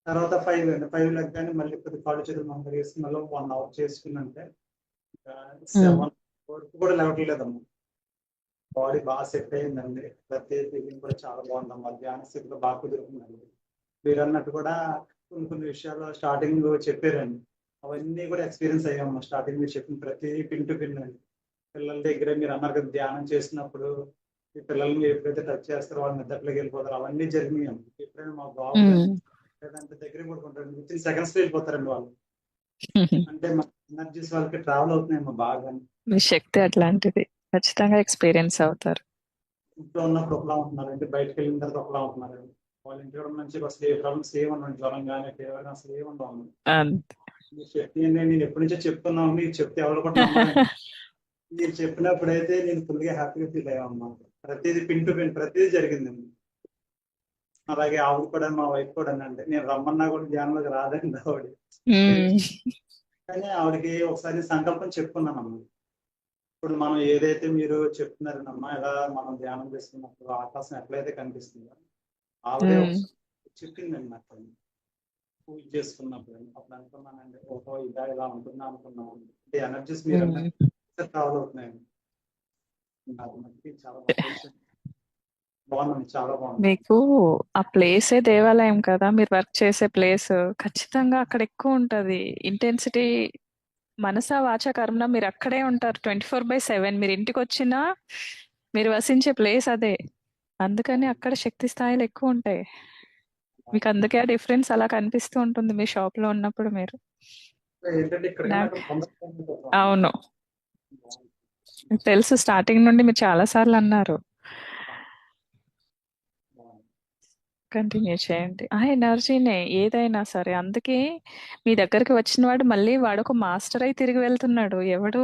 తర్వాత 5 అండి. 5 లెగ్గానే మళ్ళీ కొద్ది కాళ్ళు చేతులు మంట వేసి మళ్ళీ 1 hour చేసుకున్నంటే 7 వరకు కూడా లేవట్లేదమ్మా. బాడీ బాగా సెట్ అయిందండి. ప్రతి ఫీలింగ్ కూడా చాలా బాగుందమ్మా. ధ్యాన స్థితిలో బాగా కుదురుతుందండి. మీరు అన్నట్టు కూడా కొన్ని విషయాలు స్టార్టింగ్ చెప్పారండి. అవన్నీ కూడా ఎక్స్పీరియన్స్ అయ్యామమ్మా. స్టార్టింగ్ మీరు చెప్పిన ప్రతి పిన్ టు పిన్ అండి. పిల్లల దగ్గర మీరు అన్నారు కదా, ధ్యానం చేసినప్పుడు ఈ పిల్లల్ని మీరు ఎప్పుడైతే టచ్ చేస్తారో వాళ్ళు నిద్రలోకి వెళ్ళిపోతారు. అవన్నీ జరిగినాయి. ఎప్పుడైనా మా బాబు లేదంటే దగ్గర పడుకుంటారు, విత్ ఇన్ సెకండ్స్ వెళ్ళిపోతారండి వాళ్ళు. అంటే మా ఎనర్జీస్ వాళ్ళకి ట్రావెల్ అవుతున్నాయమ్మా బాగా. మీ శక్తి అట్లాంటిది, ఖచ్చితంగా ఎక్స్పీరియన్స్ అవుతారు. ఇంట్లో ఉన్నప్పుడు ఒకలా ఉంటున్నారు, అంటే బయటకు వెళ్ళిన తర్వాత ఒకలా ఉంటున్నారు. వాళ్ళ ఇంటి కూడా మంచిగా అసలు ఏ ప్రాబ్లమ్స్ ఏమన్నా, జ్వరం కానీ ఫీవర్ కానీ అసలు ఏమన్నా. మీ శక్తి నేను ఎప్పటి నుంచో చెప్తున్నాను, మీరు చెప్తే ఎవరు కూడా నమ్మరండి. మీరు చెప్పినప్పుడైతే నేను ఫుల్గా హ్యాపీగా ఫీల్ అయ్యామమ్మా. ప్రతిదీ పిన్ టు పిన్ ప్రతిదీ జరిగిందండి. అలాగే ఆవిడ కూడా, మా వైఫ్ కూడా అండి, నేను రమ్మన్నా కూడా ధ్యానంలోకి రాదండి ఆవిడ. కానీ ఆవిడకి ఒకసారి సంకల్పం చెప్పుకున్నానమ్మా. ఇప్పుడు మనం ఏదైతే మీరు చెప్తున్నారనమ్మా, ఎలా మనం ధ్యానం చేసుకున్నప్పుడు ఆకాశం ఎట్లయితే కనిపిస్తుందో ఆవిడే ఒకసారి చెప్పిందండి నాకు. పూజ చేసుకున్నప్పుడు అప్పుడు అనుకున్నానండి, ఓహో ఇదా ఇలా ఉంటుందా అనుకున్నాను. అంటే ఎనర్జీస్ మీరు ట్రావెల్ అవుతున్నాయండి. నాకు మట్టి చాలా బాగుందండి, చాలా బాగుంది. మీకు ఆ ప్లేసే దేవాలయం కదా, మీరు వర్క్ చేసే ప్లేస్, ఖచ్చితంగా అక్కడ ఎక్కువ ఉంటది ఇంటెన్సిటీ. మనసా వాచ కర్మణ మీరు అక్కడే ఉంటారు 24/7. మీరు ఇంటికి వచ్చినా మీరు వసించే ప్లేస్ అదే. అందుకని అక్కడ శక్తి స్థాయిలు ఎక్కువ ఉంటాయి. మీకు అందుకే ఆ డిఫరెన్స్ అలా కనిపిస్తూ ఉంటుంది మీ షాప్ లో ఉన్నప్పుడు. మీరు ఏంటంటే ఇక్కడ అవును, తెలుసు, స్టార్టింగ్ నుండి మీరు చాలా సార్లు అన్నారు. కంటిన్యూ చేయండి. ఆ ఎనర్జీనే ఏదైనా సరే. అందుకే మీ దగ్గరికి వచ్చిన వాడు మళ్ళీ వాడొక మాస్టర్ అయి తిరిగి వెళ్తున్నాడు. ఎవడు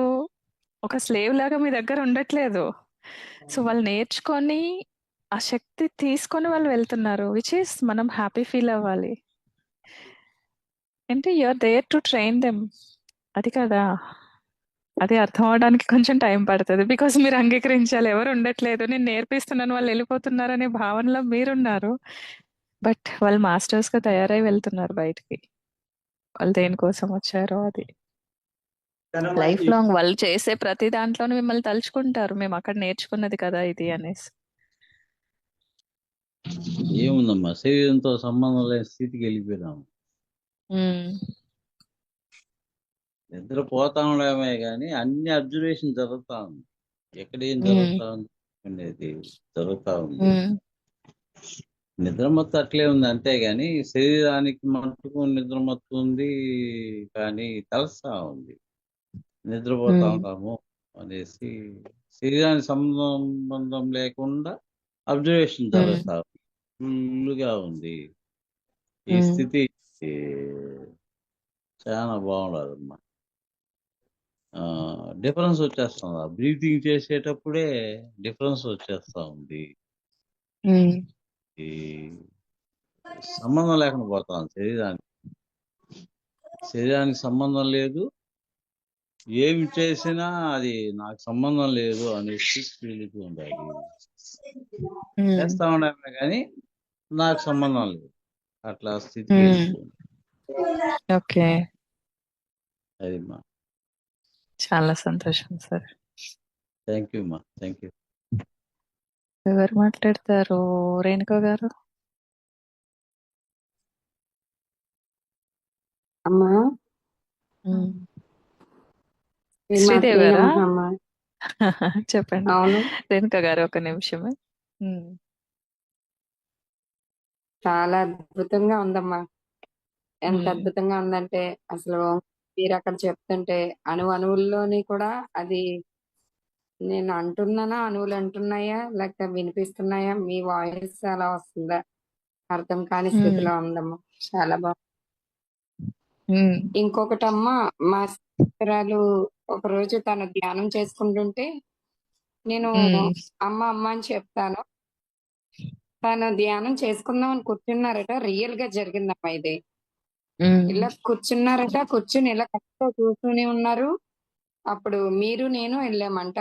ఒక స్లేవ్ లాగా మీ దగ్గర ఉండట్లేదు. సో వాళ్ళు నేర్చుకొని ఆ శక్తి తీసుకొని వాళ్ళు వెళ్తున్నారు. విచ్ ఈస్ మనం హ్యాపీ ఫీల్ అవ్వాలి. అంటే you are there to train them. అది కదా. అది అర్థం అవడానికి కొంచెం టైం పడుతుంది. బికాస్ మీరు అంగీకరించాలి. ఎవరు ఉండట్లేదు. నేను నేర్పిస్తున్నాను వాళ్ళు వెళ్ళిపోతున్నారు అనే భావనలో మీరున్నారు. బట్ వాళ్ళు మాస్టర్స్ గా తయారై వెళ్తున్నారు బయటికి. వాళ్ళు దేనికోసం వచ్చారో అది. కానీ అమ్మా లైఫ్ ఈ లాంగ్ వాళ్ళు చేసే ప్రతి దాంట్లోనూ మిమ్మల్ని తలుచుకుంటారు. మేము అక్కడ నేర్చుకున్నది కదా ఇది అనేసి. ఏముందమ్మా, శరీరంతో సంబంధం లేని స్థితికి వెళ్ళిపోయినాము. ఉమ్, నిద్రపోతా ఉండడమే కానీ అన్ని అబ్జర్వేషన్ జరుగుతా ఉంది. ఎక్కడ ఏం ఉమ్, జరుగుతా ఉంది అనేది జరుగుతా ఉంది. ఉమ్, నిద్రమత్తు అట్లే ఉంది అంతేగాని శరీరానికి మట్టుకు నిద్రమత్తు ఉంది, కానీ తలస్తా ఉంది. నిద్రపోతా ఉమ్, ఉంటాము అనేసి శరీరానికి సంబంధం లేకుండా అబ్జర్వేషన్ ఉమ్, జరుగుతా ఉంది. ఫుల్గా ఉంది ఈ ఉమ్. స్థితి. చాలా బాగుండదమ్మా. డిఫరెన్స్ వచ్చేస్తుంది. బ్రీతింగ్ చేసేటప్పుడే డిఫరెన్స్ వచ్చేస్తా ఉంది. ఉమ్. ఈ సంబంధం లేకుండా పోతాను శరీరానికి సంబంధం లేదు. ఏమి చేసినా అది నాకు సంబంధం లేదు అనే ఫీలింగ్ ఉండాలి. ఉమ్, చేస్తా ఉండమే కానీ నాకు సంబంధం లేదు అట్లా స్థితికి ఉమ్. వెళ్ళిపోయింది. ఓకే. అది మా చాలా సంతోషం సార్. థ్యాంక్ యూ మా థ్యాంక్ యూ. ఎవరు మాట్లాడతారు? రేణుక గారు. అమ్మా ఉమ్. ఈ శ్రీదేవి మాత్రే గారా? అమ్మా. చెప్పండి అవును, రేణుక గారు, ఒక నిమిషమే. ఉమ్, చాలా అద్భుతంగా ఉందమ్మా. ఎంత ఉమ్, అద్భుతంగా ఉందంటే అసలు మీరు అక్కడ చెప్తుంటే అణువుల్లోని కూడా అది నేను అంటున్నానా, అణువులు అంటున్నాయా లేకపోతే వినిపిస్తున్నాయా, మీ వాయిస్ అలా వస్తుందా అర్థం కాని ఉమ్, స్థితిలో ఉందమ్మా. చాలా బాగుంది. ఉమ్, ఇంకొకటమ్మా, మా స్నేహితురాలు ఒకరోజు తను ధ్యానం చేసుకుంటుంటే నేను ఉమ్, అమ్మ అమ్మ అని చెప్తాను. తను ధ్యానం చేసుకుందాం అని కూర్చున్నారట. రియల్ గా జరిగిందమ్మా ఇది. ఉమ్, ఇలా కూర్చున్నారట, కూర్చుని ఇలా కష్టం కూర్చుని ఉన్నారు. అప్పుడు మీరు నేను వెళ్ళామంట.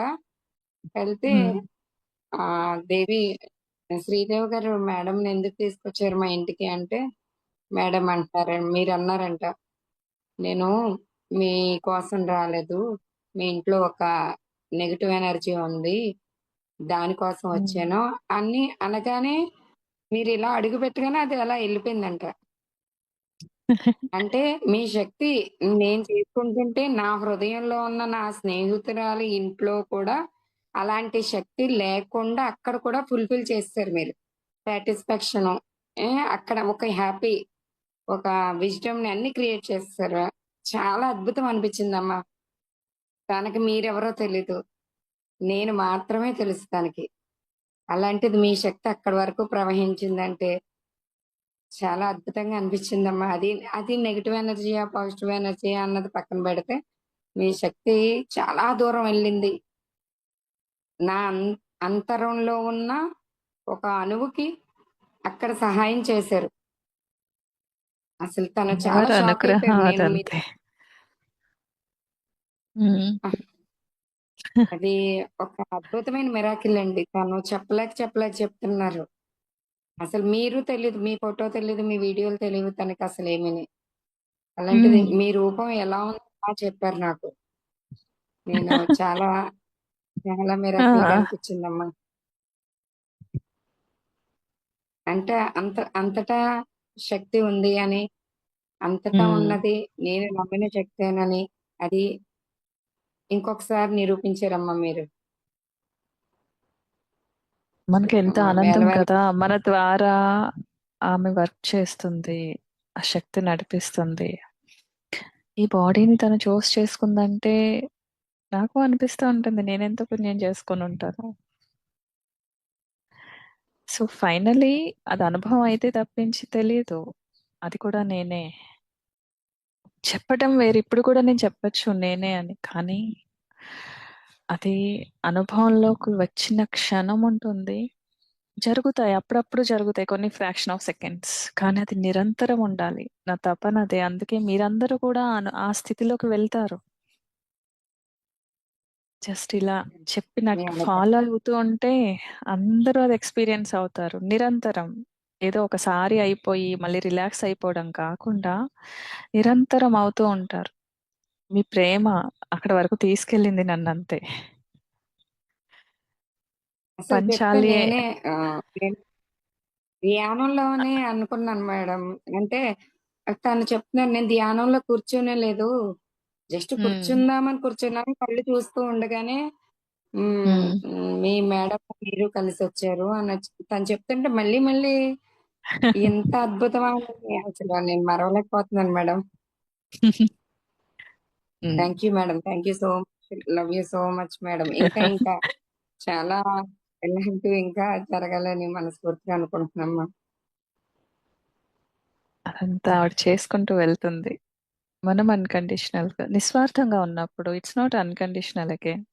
వెళ్తే ఉమ్, ఆ దేవి శ్రీదేవి గారు మేడం ఎందుకు తీసుకొచ్చారు మా ఇంటికి అంటే, మేడం అంటారు, మీరు అన్నారంట, నేను మీ కోసం రాలేదు, మీ ఇంట్లో ఒక నెగిటివ్ ఎనర్జీ ఉంది, దానికోసం ఉమ్. వచ్చాను అని అనగానే మీరు ఇలా అడుగు పెట్టగానే అది అలా వెళ్ళిపోయిందంట. అంటే మీ శక్తి నేను చేసుకుంటుంటే నా హృదయంలో ఉన్న నా స్నేహితురాలి ఇంట్లో కూడా అలాంటి శక్తి లేకుండా అక్కడ కూడా ఫుల్ఫిల్ చేస్తారు మీరు. సాటిస్ఫాక్షన్, అక్కడ ఒక హ్యాపీ, ఒక విజ్డమ్ ని అన్ని క్రియేట్ చేస్తారు. చాలా అద్భుతం అనిపించిందమ్మా. తనకి మీరెవరో తెలీదు, నేను మాత్రమే తెలుసు తనకి. అలాంటిది మీ శక్తి అక్కడి వరకు ప్రవహించిందంటే చాలా అద్భుతంగా అనిపించిందమ్మా. అది అది నెగిటివ్ ఎనర్జీయా పాజిటివ్ ఎనర్జీయా అన్నది పక్కన పెడితే మీ శక్తి చాలా దూరం వెళ్ళింది. నా అంతరంలో ఉన్న ఒక అణువుకి అక్కడ సహాయం చేశారు. అసలు తను చాలా ఎవరి షాక్ అనుగ్రహం అయిపోయారు. నేను అదంతే. ఉమ్, అది ఒక అద్భుతమైన మిరాకిల్ అండి. తను చెప్పలేక చెప్తున్నారు. అసలు మీరు తెలియదు, మీ ఫోటో తెలియదు, మీ వీడియోలు తెలియదు తనకి అసలు ఏమీని. అలాంటిది ఉమ్. మీ రూపం ఎలా ఉందో చెప్పారు నాకు. నేను చాలా చాలా మిరాకిల్ గా ఆ, అనిపించిందమ్మా. అంటే అంతటా శక్తి ఉంది అని, అంతటా ఉమ్. ఉన్నది నేను నమ్మిన శక్తేనని అది ఇంకొకసారి నిరూపించారమ్మా మీరు. మనకి ఎంత అమ్మా ఆనందం వేల కదా. మన ద్వారా ఆమె వర్క్ చేస్తుంది, ఆ శక్తి నడిపిస్తుంది. ఈ బాడీని తను చూస్ చేసుకుందంటే నాకు అనిపిస్తూ ఉంటుంది, నేనెంత పుణ్యం చేసుకొని ఉంటాను. సో ఫైనలీ అది అనుభవం అయితే తప్పించి తెలియదు. అది కూడా నేనే. చెప్పటం వేరు. ఇప్పుడు కూడా నేను చెప్పొచ్చు నేనే అని. కానీ అది అనుభవంలోకి వచ్చిన క్షణం ఉంటుంది. జరుగుతాయి. అప్పుడప్పుడు జరుగుతాయి. కొన్ని ఫ్రాక్షన్ ఆఫ్ సెకండ్స్. కానీ అది నిరంతరం ఉండాలి. నా తపన అదే. అందుకే మీరందరూ కూడా ఆ స్థితిలోకి వెళ్తారు. జస్ట్ ఇలా చెప్పినట్టు నేను ఫాలో అవుతూ ఉంటే అందరూ అది ఎక్స్పీరియన్స్ అవుతారు. నిరంతరం. ఏదో ఒకసారి అయిపోయి మళ్ళీ రిలాక్స్ అయిపోవడం కాకుండా నిరంతరం అవుతూ ఉంటారు. మీ ప్రేమ అక్కడ వరకు తీసుకెళ్ళింది నన్నంతే. అసలు చెప్తే పంచాలి. నేనే నేను ధ్యానంలోనే అనుకున్నాను మేడం. అంటే తను చెప్తున్నారు, నేను ధ్యానంలో కూర్చోనే లేదు, జస్ట్ ఉమ్, కూర్చుందామని కూర్చున్నాను. కళ్ళు చూస్తూ ఉండగానే "మ్మ్, ఉమ్. మీ మేడం మీరు కలిసి వచ్చారు" అని తను చెప్తుంటే మళ్ళీ మళ్ళీ ఎంత అద్భుతమైన అసలు నేను మరవలేకపోతున్నాను madam. Um. Thank you madam, thank you so much, love you so much madam. ఇంకా ఇంకా చాలా ఇలాంటివి ఇంకా జరగాలని మనస్ఫూర్తిగా అనుకుంటున్నామ్మా. అదంతా ఆవిడ చేసుకుంటూ వెళ్తుంది. మనం అన్కండిషనల్ గా నిస్వార్థంగా ఉన్నప్పుడు ఇట్స్ నాట్ అన్కండిషనల్ అగైన్.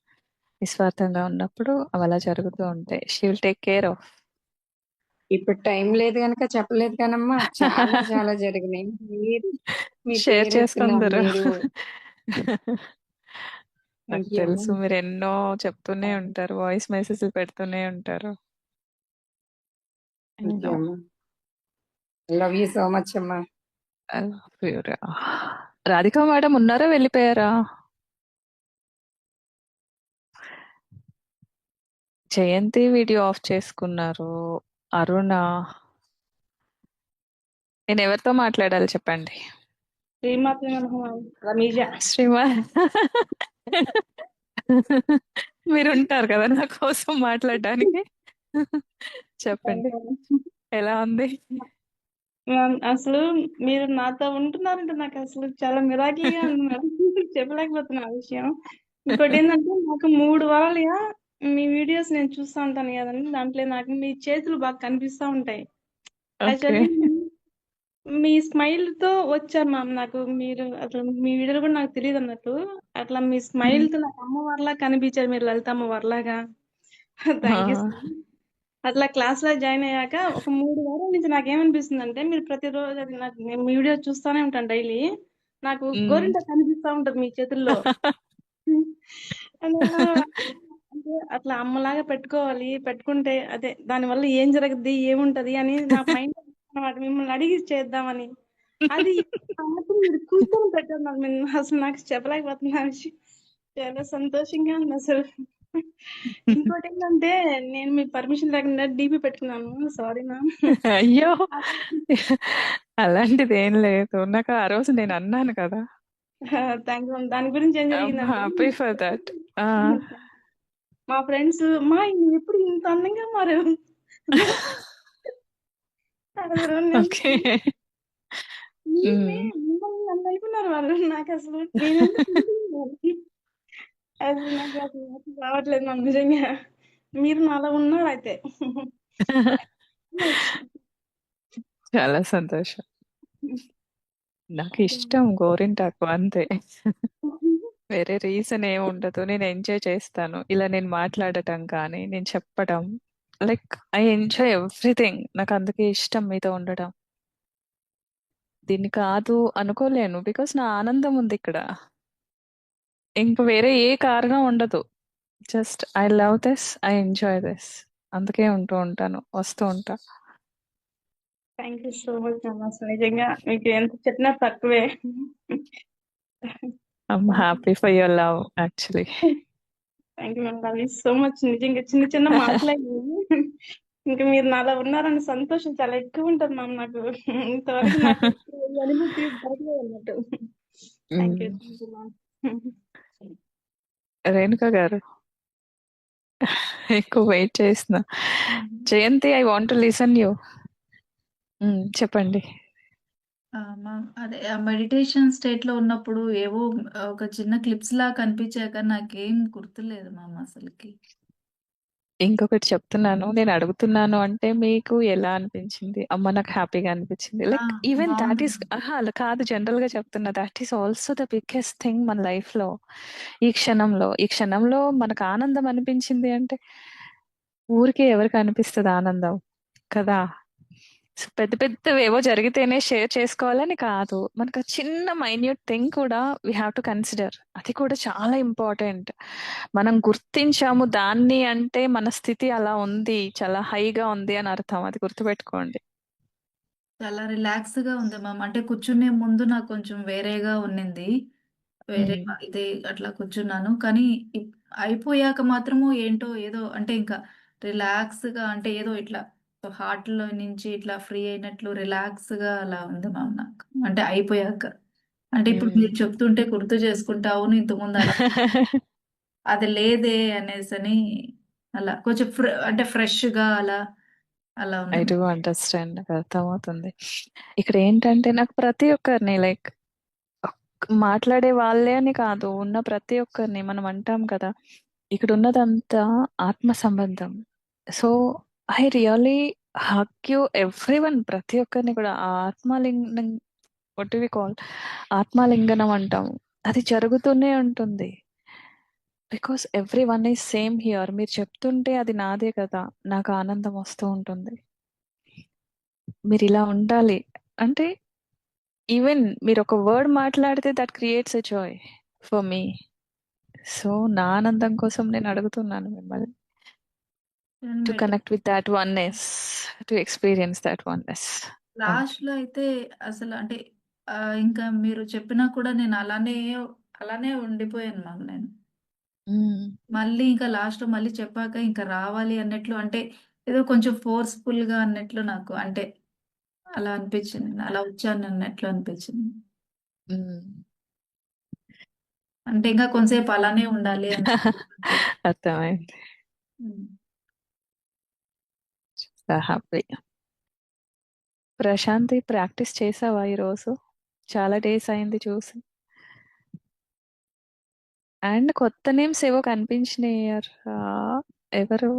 నిస్వార్థంగా ఉన్నప్పుడు అవి అలా జరుగుతూ ఉంటాయి. She will take care of. ఇప్పుడు టైం లేదు కనుక చెప్పలేదు కానమ్మా, చాలా చాలా జరిగినాయి. మీరు మీ షేర్ పేరు ఎత్తిన చేసుకుందరు. మీరు. నాకు థ్యాంక్ యూ అమ్మా. తెలుసు మీరు ఎన్నో చెప్తూనే ఉంటారు. వాయిస్ మెసేజ్లు పెడుతూనే ఉంటారు. I thank you know. అమ్మా. లవ్ యూ సో మచ్ అమ్మా. I love you రా. రాధిక మేడం ఉన్నారా వెళ్ళిపోయారా? జయంతి వీడియో ఆఫ్ చేసుకున్నారు. అరుణ, నేను ఎవరితో మాట్లాడాలి చెప్పండి. శ్రీమాత్రి నమః రమీజ. శ్రీమా మీరు ఉంటారు కదా నా కోసం మాట్లాడడానికి. చెప్పండి, ఎలా ఉంది? మ్యామ్, అసలు మీరు నాతో ఉంటున్నారంటే నాకు అసలు చాలా మిరాకిల్గా ఉంది మేడం. చెప్పలేకపోతున్నా ఆ విషయం. ఇంకోటి ఏంటంటే నాకు 3 వారాలుగా మీ వీడియోస్ నేను చూస్తూ ఉంటాను కదండి. దాంట్లో నాకు మీ చేతులు బాగా కనిపిస్తూ ఉంటాయి. ఓకే. యాక్చువల్లీ మీ స్మైల్ తో వచ్చారు మ్యామ్. నాకు మీరు అసలు మీ వీడియోలు కూడా నాకు తెలియదు అన్నట్టు. అట్లా మీ స్మైల్ తో నాకు అమ్మవారిలా కనిపించారు, మీరు లలితమ్మ వారిలాగా. Thank you sir. అట్లా క్లాస్ లో జాయిన్ అయ్యాక ఒక 3 వారాల నుంచి నాకేమనిపిస్తుంది అంటే, మీరు ప్రతిరోజు అది నాకు నేను మీ వీడియో చూస్తానే ఉంటాను డైలీ. నాకు గోరింట కనిపిస్తా ఉంటది మీ చేతుల్లో. నేను అంటే అట్లా అమ్మలాగా పెట్టుకోవాలి, పెట్టుకుంటే అదే దానివల్ల ఏం జరగద్ది ఏముంటది అని నా మైండ్ అనమాట, మిమ్మల్ని అడిగి చేద్దామని. అది ఆ మాత్రం మీరు కూర్చొని పెట్టారు నాకు. అసలు నాకు చెప్పలేకపోతున్నా ఆ విషయం. చాలా సంతోషంగా ఉంది అసలు. ఇంకోటి ఏంటంటే, నేను మీ పర్మిషన్ లేకుండా డీపీ పెట్టుకున్నాను. Sorry ma'am. అయ్యో, అలాంటిది ఏం లేదు. నాకు ఆ రోజు నేను అన్నాను కదా. Thank you. దాని గురించి ఏం ఐఎమ్ జరిగిందంటే, హ్యాపీ ఫర్ దట్. మా ఫ్రెండ్స్ మా ఈయన ఎప్పుడు ఇంత అందంగా మారావు అసలు ఓకే. మిమ్మల్ని నన్ను అనుకున్నారు వాళ్ళు. నాకు అసలు నేను అసలు నాకు అసలు రావట్లేదు మ్యామ్ నిజంగా. మీరు నాలో ఉన్నారు అయితే. చాలా సంతోషం. నాకు ఇష్టం గోరింటాకు అంతే. వేరే రీజన్ ఏమి ఉండదు. నేను ఎంజాయ్ చేస్తాను ఇలా నేను మాట్లాడటం కానీ నేను చెప్పడం. Like I enjoy everything. నాకు అందుకే ఇష్టం మీతో ఉండడం. దీన్ని కాదు అనుకోలేను. బికాస్ నా ఆనందం ఉంది ఇక్కడ. ఇంక వేరే ఏ కారణం ఉండదు. Just I love this, I enjoy this. అందుకే ఉంటూ ఉంటాను, వస్తూ ఉంటా. Thank you so much ma'am. అసలు నిజంగా మీకు ఎంత చెప్పినా తక్కువే. I'm happy for your love actually. Thank you ma'am. Love you so much. నిజంగా చిన్న చిన్న మాటలే ఇంకా మీరు నాలో ఉన్నారని సంతోషం చాలా ఎక్కువ ఉంటుంది మ్యామ్ నాకు. ఇంతవరకు నాకు ఈ అనుభూతి దొరకలేదు అన్నట్టు. Thank you ma'am. రేణుక గారు ఎక్కువ వెయిట్ చేసిన. Jayanthi, I want to listen you. చెప్పండి. మ్యామ్, అదే మెడిటేషన్ స్టేట్లో ఉన్నప్పుడు ఏవో ఒక చిన్న క్లిప్స్ లా కనిపించాక నాకేం గుర్తులేదు మ్యామ్ అసలుకి. ఇంకొకటి చెప్తున్నాను. నేను అడుగుతున్నాను అంటే మీకు ఎలా అనిపించింది? అమ్మ నాకు హ్యాపీగా అనిపించింది. ఆ, లైక్ ఈవెన్ దాట్ బాగుంది ఈస్ అలా కాదు, జనరల్ గా చెప్తున్నా. That is also the biggest thing మన లైఫ్ లో. ఈ క్షణంలో మనకు ఆనందం అనిపించింది అంటే ఊరికే ఎవరికి అనిపిస్తుంది ఆనందం కదా? సో పెద్ద పెద్దవి ఏవో జరిగితేనే షేర్ చేసుకోవాలని కాదు. మనకు ఆ చిన్న మైన్యూట్ థింగ్ కూడా వీ హ్యావ్ టు కన్సిడర్. అది కూడా చాలా ఇంపార్టెంట్. మనం గుర్తించాము దాన్ని అంటే మన స్థితి అలా ఉంది, చాలా హైగా ఉంది అని అర్థం. అది గుర్తుపెట్టుకోండి. చాలా రిలాక్స్ గా ఉంది మ్యామ్. అంటే కూర్చునే ముందు నాకు కొంచెం వేరేగా ఉన్నింది. వేరే ఉమ్, ఇదే అట్లా కూర్చున్నాను. కానీ ఇప్- అయిపోయాక మాత్రము ఏంటో ఏదో అంటే ఇంకా రిలాక్స్ గా అంటే ఏదో ఇట్లా హార్ట్ లో నుంచి ఇట్లా ఫ్రీ అయినట్లు రిలాక్స్ గా అలా ఉంది మ్యామ్ నాకు. అంటే అయిపోయాక. అంటే ఇప్పుడు ఉమ్. మీరు చెప్తుంటే గుర్తు చేసుకుంటా అవును ఇంతకుముందు అలా అది లేదే అనేసి అని అలా కొంచెం అంటే ఫ్రెష్ గా అలా అలా ఉంది ఐ డూ అండర్స్టాండ్, నాకు అర్థమవుతుంది. ఇక్కడ ఏంటంటే నాకు ప్రతి ఒక్కరిని లైక్ మాట్లాడే వాళ్ళే అని కాదు, ఉన్న ప్రతి ఒక్కరిని మనం అంటాం కదా, ఇక్కడ ఉన్నదంతా ఆత్మ సంబంధం. So I really hug you everyone, ప్రతి ఒక్కరిని కూడా. ఆ ఆత్మలింగం, వాట్ వి కాల్, ఆత్మలింగనం అంటాము, అది జరుగుతూనే ఉంటుంది. Because every one is same here. మీరు చెప్తుంటే అది నాదే కదా, నాకు ఆనందం వస్తూ ఉంటుంది. మీరు ఇలా ఉండాలి అంటే ఈవెన్ మీరు ఒక వర్డ్ మాట్లాడితే that creates a joy for me. So నా ఆనందం కోసం నేను అడుగుతున్నాను మిమ్మల్ని to madam. Connect with that oneness, to experience that oneness. Last లో అయితే అసలు అంటే ఇంకా మీరు చెప్పినా కూడా నేను అలానే అలానే ఉండిపోయాను మ్యామ్ నేను. మళ్ళీ ఇంకా లాస్ట్ లో మళ్ళీ చెప్పాక ఇంకా రావాలి అన్నట్లు అంటే ఏదో కొంచెం ఫోర్స్ఫుల్ గా అన్నట్లు నాకు అంటే అలా అనిపించింది. అలా వచ్చాను అన్నట్లు అనిపించింది. అంటే ఇంకా కొంతసేపు అలానే ఉండాలి అని అర్థమైంది. ఉమ్. హ్యాపీ. ప్రశాంతి, ప్రాక్టీస్ చేసావా ఈరోజు? చాలా డేస్ అయింది చూసి. అండ్ కొత్త నేమ్స్ ఏవో కనిపించినాయి. ఎవరు?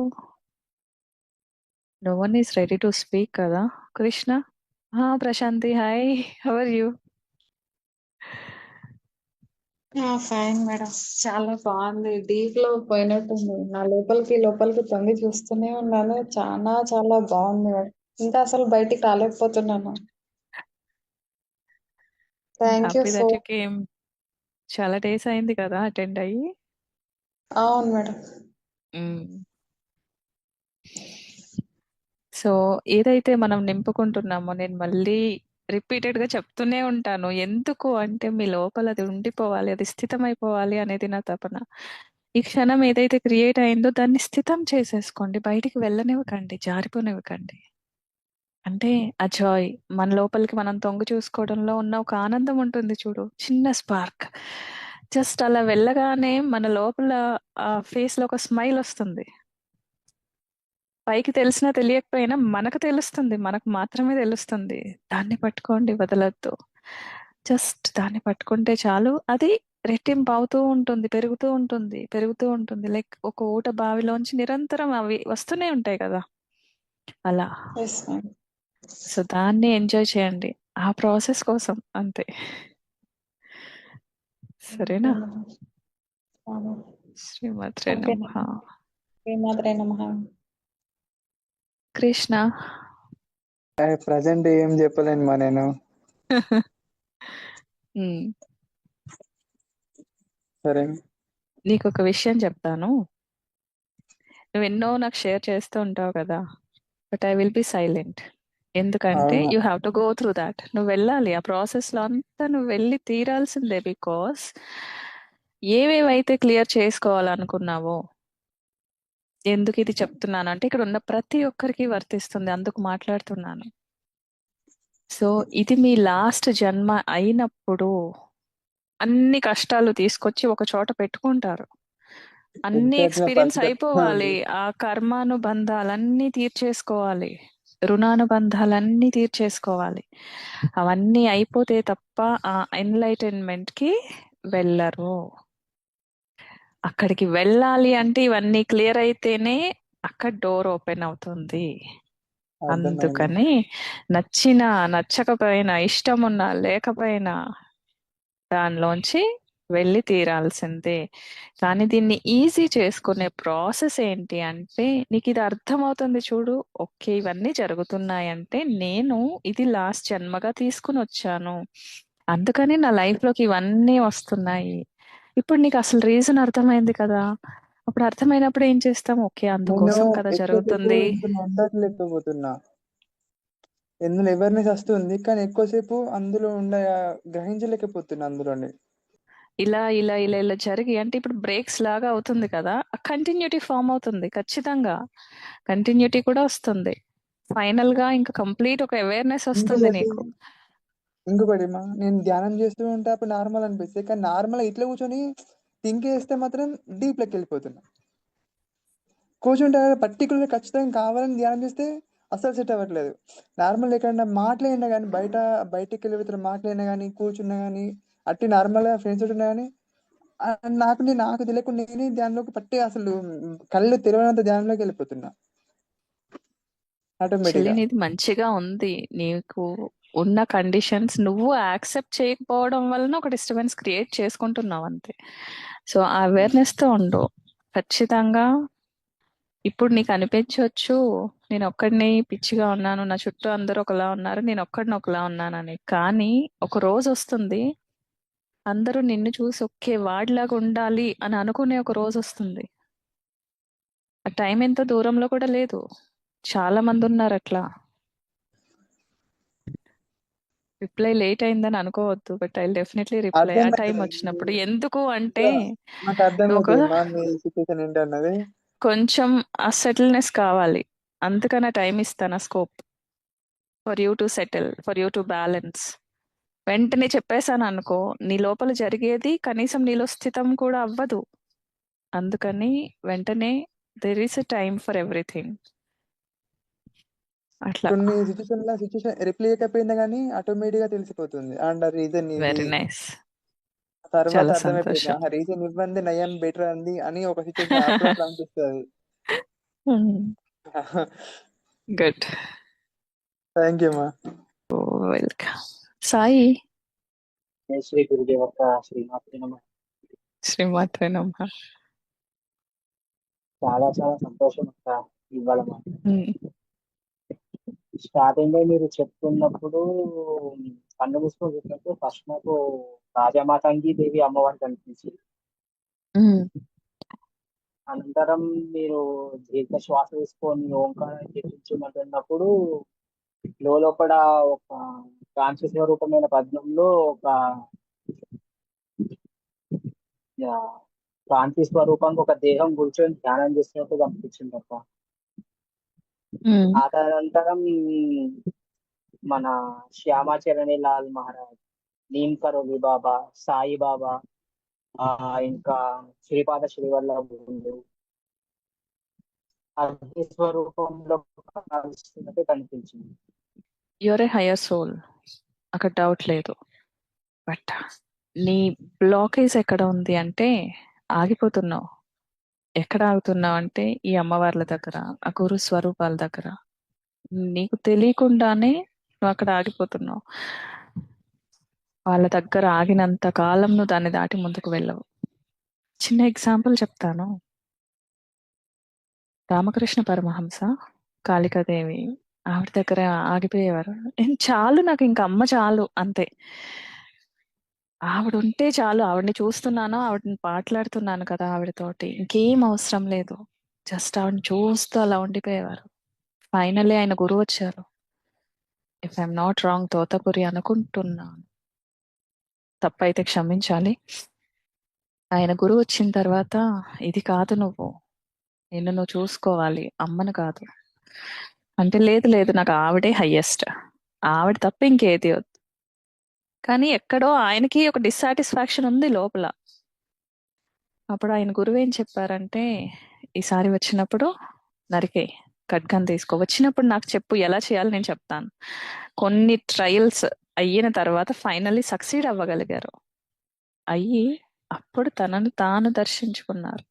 No one is ready to speak కదా. Krishna. Prashanti, hi, how are you? Fine madam. చాలా బాగుంది. డీప్ లో పోయినట్టుంది. నా లోపలికి లోపలికి తొంగి చూస్తూనే ఉన్నాను. చాలా చాలా బాగుంది మేడం. ఇంకా అసలు బయటికి రాలేకపోతున్నాను. Thank you happy so. That you came. చాలా డేస్ అయింది కదా అటెండ్ అయ్యి. అవును మేడం. సో ఏదైతే మనం నింపుకుంటున్నామో, నేను మళ్ళీ రిపీటెడ్ గా చెప్తూనే ఉంటాను. ఎందుకు అంటే మీ లోపల అది ఉండిపోవాలి, అది స్థితమైపోవాలి అనేది నా తపన. ఈ క్షణం ఏదైతే క్రియేట్ అయిందో దాన్ని స్థితం చేసేసుకోండి, బయటికి వెళ్ళనివ్వకండి, జారిపోనివ్వకండి. అంటే ఆ జాయ్, మన లోపలికి మనం తొంగి చూసుకోవడంలో ఉన్న ఒక ఆనందం ఉంటుంది చూడు, చిన్న స్పార్క్. జస్ట్ అలా వెళ్ళగానే మన లోపల ఆ ఫేస్ లో ఒక స్మైల్ వస్తుంది. పైకి తెలిసినా తెలియకపోయినా మనకు తెలుస్తుంది, మనకు మాత్రమే తెలుస్తుంది. దాన్ని పట్టుకోండి, వదలొద్దు. జస్ట్ దాన్ని పట్టుకుంటే చాలు. అది రెట్టింపు అవుతూ ఉంటుంది, పెరుగుతూ ఉంటుంది, పెరుగుతూ ఉంటుంది. లైక్ ఒక ఊట బావిలోంచి నిరంతరం అవి వస్తూనే ఉంటాయి కదా, అలా. Yes madam. సో దాన్ని ఎంజాయ్ చేయండి, ఆ ప్రాసెస్ కోసం అంతే. సరేనా? శ్రీమాత్రే ఓకే. నమః. శ్రీమాత్రే నమః. కృష్ణ. ప్రజెంట్ ఏం చెప్పలేను మా నేను. ఉమ్, సరే. నీకు ఒక విషయం చెప్తాను. నువ్వు ఎన్నో నాకు షేర్ చేస్తూ ఉంటావు కదా, but I will be silent. ఎందుకంటే అవును. You have to go through that. నువ్వు వెళ్ళాలి ఆ ప్రాసెస్ లో అంతా, నువ్వు వెళ్ళి తీరాల్సిందే. బికాస్ ఏవేవైతే క్లియర్ చేసుకోవాలనుకున్నావో, ఎందుకు ఇది చెప్తున్నాను అంటే ఇక్కడ ఉన్న ప్రతి ఒక్కరికి వర్తిస్తుంది, అందుకు మాట్లాడుతున్నాను. సో ఇది మీ లాస్ట్ జన్మ అయినప్పుడు అన్ని కష్టాలు తీసుకొచ్చి ఒక చోట పెట్టుకుంటారు. అన్ని చేసిన ఎక్స్పీరియన్స్ పరిస్థితి అయిపోవాలి, ఆ కర్మానుబంధాలన్నీ తీర్చేసుకోవాలి, రుణానుబంధాలన్నీ తీర్చేసుకోవాలి. అవన్నీ అయిపోతే తప్ప ఆ ఎన్లైటన్మెంట్ కి వెళ్ళరు. అక్కడికి వెళ్ళాలి అంటే ఇవన్నీ క్లియర్ అయితేనే అక్కడ డోర్ ఓపెన్ అవుతుంది. అర్థమైంది. అందుకని నచ్చినా నచ్చకపోయినా ఇష్టం ఉన్నా లేకపోయినా దానిలోంచి వెళ్ళి తీరాల్సిందే. కానీ దీన్ని ఈజీ చేసుకునే ప్రాసెస్ ఏంటి అంటే నీకు ఇది అర్థమవుతుంది చూడు. ఓకే, ఇవన్నీ జరుగుతున్నాయంటే నేను ఇది లాస్ట్ జన్మగా తీసుకుని వచ్చాను, అందుకని నా లైఫ్ లోకి ఇవన్నీ వస్తున్నాయి. ఇప్పుడు నీకు అసలు రీజన్ అర్థమైంది కదా. అప్పుడు అర్థమైనప్పుడు ఏం చేస్తాం? ఓకే, నేను అందుకోసం కదా ఎక్కువసేపు జరుగుతుంది. ఇందులో ఉండలేకపోతున్నా. ఇందులో అవేర్నెస్ వస్తుంది, కానీ ఎక్కువసేపు అందులో గ్రహించలేకపోతున్నా అందులోని. ఇలా ఇలా ఇలా ఇలా జరిగి అంటే ఇప్పుడు బ్రేక్స్ లాగా అవుతుంది కదా, కంటిన్యూటీ ఫామ్ అవుతుంది. ఖచ్చితంగా కంటిన్యూటీ కూడా వస్తుంది. ఫైనల్ గా ఇంకా కంప్లీట్ ఒక అవేర్నెస్ వస్తుంది ఇంకొకటి నీకు. ఇంకొకటి నేను ధ్యానం చేస్తూ ఉంటే అప్పుడు నార్మల్ అనిపిస్తుంది, కానీ నార్మల్ ఇట్లా కూర్చొని థింక్ చేస్తే మాత్రం డీప్ లెక్క వెళ్ళిపోతున్నా. కూర్చుంటే పర్టికులర్ ఖచ్చితంగా కావాలని ధ్యానం చేస్తే అస్సలు సెట్ అవ్వట్లేదు. నార్మల్ ఎక్కడన్నా మాట్లాడినా కానీ బయటికి వెళ్ళి మాట్లాడినా కానీ కూర్చున్నా కానీ అట్టి నార్మల్గా ఫ్రెండ్స్ ఉన్నా కానీ నాకు తెలియకుండా నేనే ధ్యానంలోకి పట్టి అసలు కళ్ళు తెరవనంత ధ్యానంలోకి వెళ్ళిపోతున్నా ఆటోమేటిక్ చెల్లి, గా. నీది మంచిగా ఉంది. నీకు ఉన్న కండిషన్స్ నువ్వు యాక్సెప్ట్ చేయకపోవడం వలన ఒక డిస్టర్బెన్స్ క్రియేట్ చేసుకుంటున్నావు అంతే. సో ఆ అవేర్నెస్ తో ఉండు. ఖచ్చితంగా ఇప్పుడు నీకు అనిపించవచ్చు నేను ఒక్కడిని పిచ్చిగా ఉన్నాను, నా చుట్టూ అందరూ ఒకలా ఉన్నారు, నేను ఒక్కడిని ఒకలా ఉన్నానని. కానీ ఒక రోజు వస్తుంది అందరూ నిన్ను చూసి ఒకే వాడిలాగా ఉండాలి అని అనుకునే ఒక రోజు వస్తుంది. ఆ టైం ఎంత దూరంలో కూడా లేదు. చాలా మంది ఉన్నారు అట్లా. రిప్లై లేట్ అయిందని అనుకోవద్దు, బట్ ఐ డెఫినెట్లీ రిప్లై ఆ టైం వచ్చినప్పుడు. ఎందుకు అంటే నాకు నువ్వు ఒక అర్థమవుతుంది మా మీ సిచ్యువేషన్ ఏంటన్నది. కొంచెం ఆ సెటిల్నెస్ కావాలి, అందుకని ఆ టైం ఇస్తాను, scope for you to settle, for you to balance. వెంటనే చెప్పేశాను అనుకో, నీ లోపల జరిగేది కనీసం నీలో స్థితం కూడా అవ్వదు. అందుకని వెంటనే there is a time for everything. అట్లా. కొన్ని సిచ్యువేషన్ రిప్లై ఇవ్వకపోయినా కానీ ఆటోమేటిక్ గా తెలిసిపోతుంది అండ్ రీజన్ ఇది. Very nice. తర్వాత చాలా అర్థమైపోయింది, సంతోషం. రీజన్ ఇవ్వండి నయం బెటర్ అంది అని ఒక సిచ్యువేషన్ అప్పుడు అనిపిస్తుంది. గుడ్. థ్యాంక్ యూ మా. వెల్కమ్. సాయి. శ్రీ గురుదేవక్క శ్రీమాత్రి నమః. శ్రీమాత్రే నమః. చాలా చాలా సంతోషం అక్క ఇవాళ స్టార్టింగ్ లో మీరు చెప్తున్నప్పుడు కన్ను మూసుకొని చూసినప్పుడు ఫస్ట్ నాకు రాజమాతంగి దేవి అమ్మవారు కనిపించింది. అనంతరం మీరు దీర్ఘ శ్వాస తీసుకొని ఓంకారం చెప్పించమంటున్నప్పుడు లోపల ఒక కాంతి స్వరూపమైన పద్మంలో ఒక కాంతి స్వరూపంగా ఒక దేహం కూర్చొని ధ్యానం చేసినట్టు కనిపించింది అక్క. ఆ తదనంతరం మన శ్యామాచరణి లాల్ మహారాజ్, నీమ్ కరోలి బాబా, సాయి బాబా, ఇంకా శ్రీపాద శ్రీవల్లభుడు అగ్ని స్వరూపంలో కనిపిస్తున్నట్టు కనిపించింది. యువర్ ఏ హయ్యర్ సోల్, అక్కడ డౌట్ లేదు. బట్ నీ బ్లాకేజ్ ఎక్కడ ఉంది అంటే ఆగిపోతున్నావు. ఎక్కడ ఆగుతున్నావు అంటే ఈ అమ్మవార్ల దగ్గర, ఆ గురు స్వరూపాల దగ్గర. నీకు తెలియకుండానే నువ్వు అక్కడ ఆగిపోతున్నావు. వాళ్ళ దగ్గర ఆగినంత కాలం నువ్వు దాన్ని దాటి ముందుకు వెళ్ళవు. చిన్న ఎగ్జాంపుల్ చెప్తాను. రామకృష్ణ పరమహంస, కాళికాదేవి ఆవిడ దగ్గర ఆగిపోయేవారు. చాలు, నాకు ఇంకా అమ్మ చాలు అంతే. ఆవిడ ఉంటే చాలు, ఆవిడని చూస్తున్నాను, ఆవిడని మాట్లాడుతున్నాను కదా ఆవిడతోటి, ఇంకేం అవసరం లేదు. జస్ట్ ఆవిడని చూస్తూ అలా ఉండిపోయేవారు. ఫైనల్లీ ఆయన గురువు వచ్చారు. If I'm not wrong, Totapuri అనుకుంటున్నాను, తప్పైతే క్షమించాలి. ఆయన గురువు వచ్చిన తర్వాత ఇది కాదు, నిన్ను నువ్వు చూసుకోవాలి, అమ్మను కాదు అంటే, లేదు లేదు నాకు ఆవిడే హయ్యెస్ట్, ఆవిడ తప్ప ఇంకేది వద్దు. కానీ ఎక్కడో ఆయనకి ఒక డిస్సాటిస్ఫాక్షన్ ఉంది లోపల. అప్పుడు ఆయన గురువు ఏం చెప్పారంటే, ఈసారి వచ్చినప్పుడు నరికే ఖడ్గం తీసుకో, వచ్చినప్పుడు నాకు చెప్పు ఎలా చేయాలి, నేను చెప్తాను. కొన్ని ట్రయల్స్ అయిన తర్వాత ఫైనల్లీ సక్సీడ్ అవ్వగలిగారు. అయ్యి అప్పుడు తనను తాను దర్శించుకున్నారు.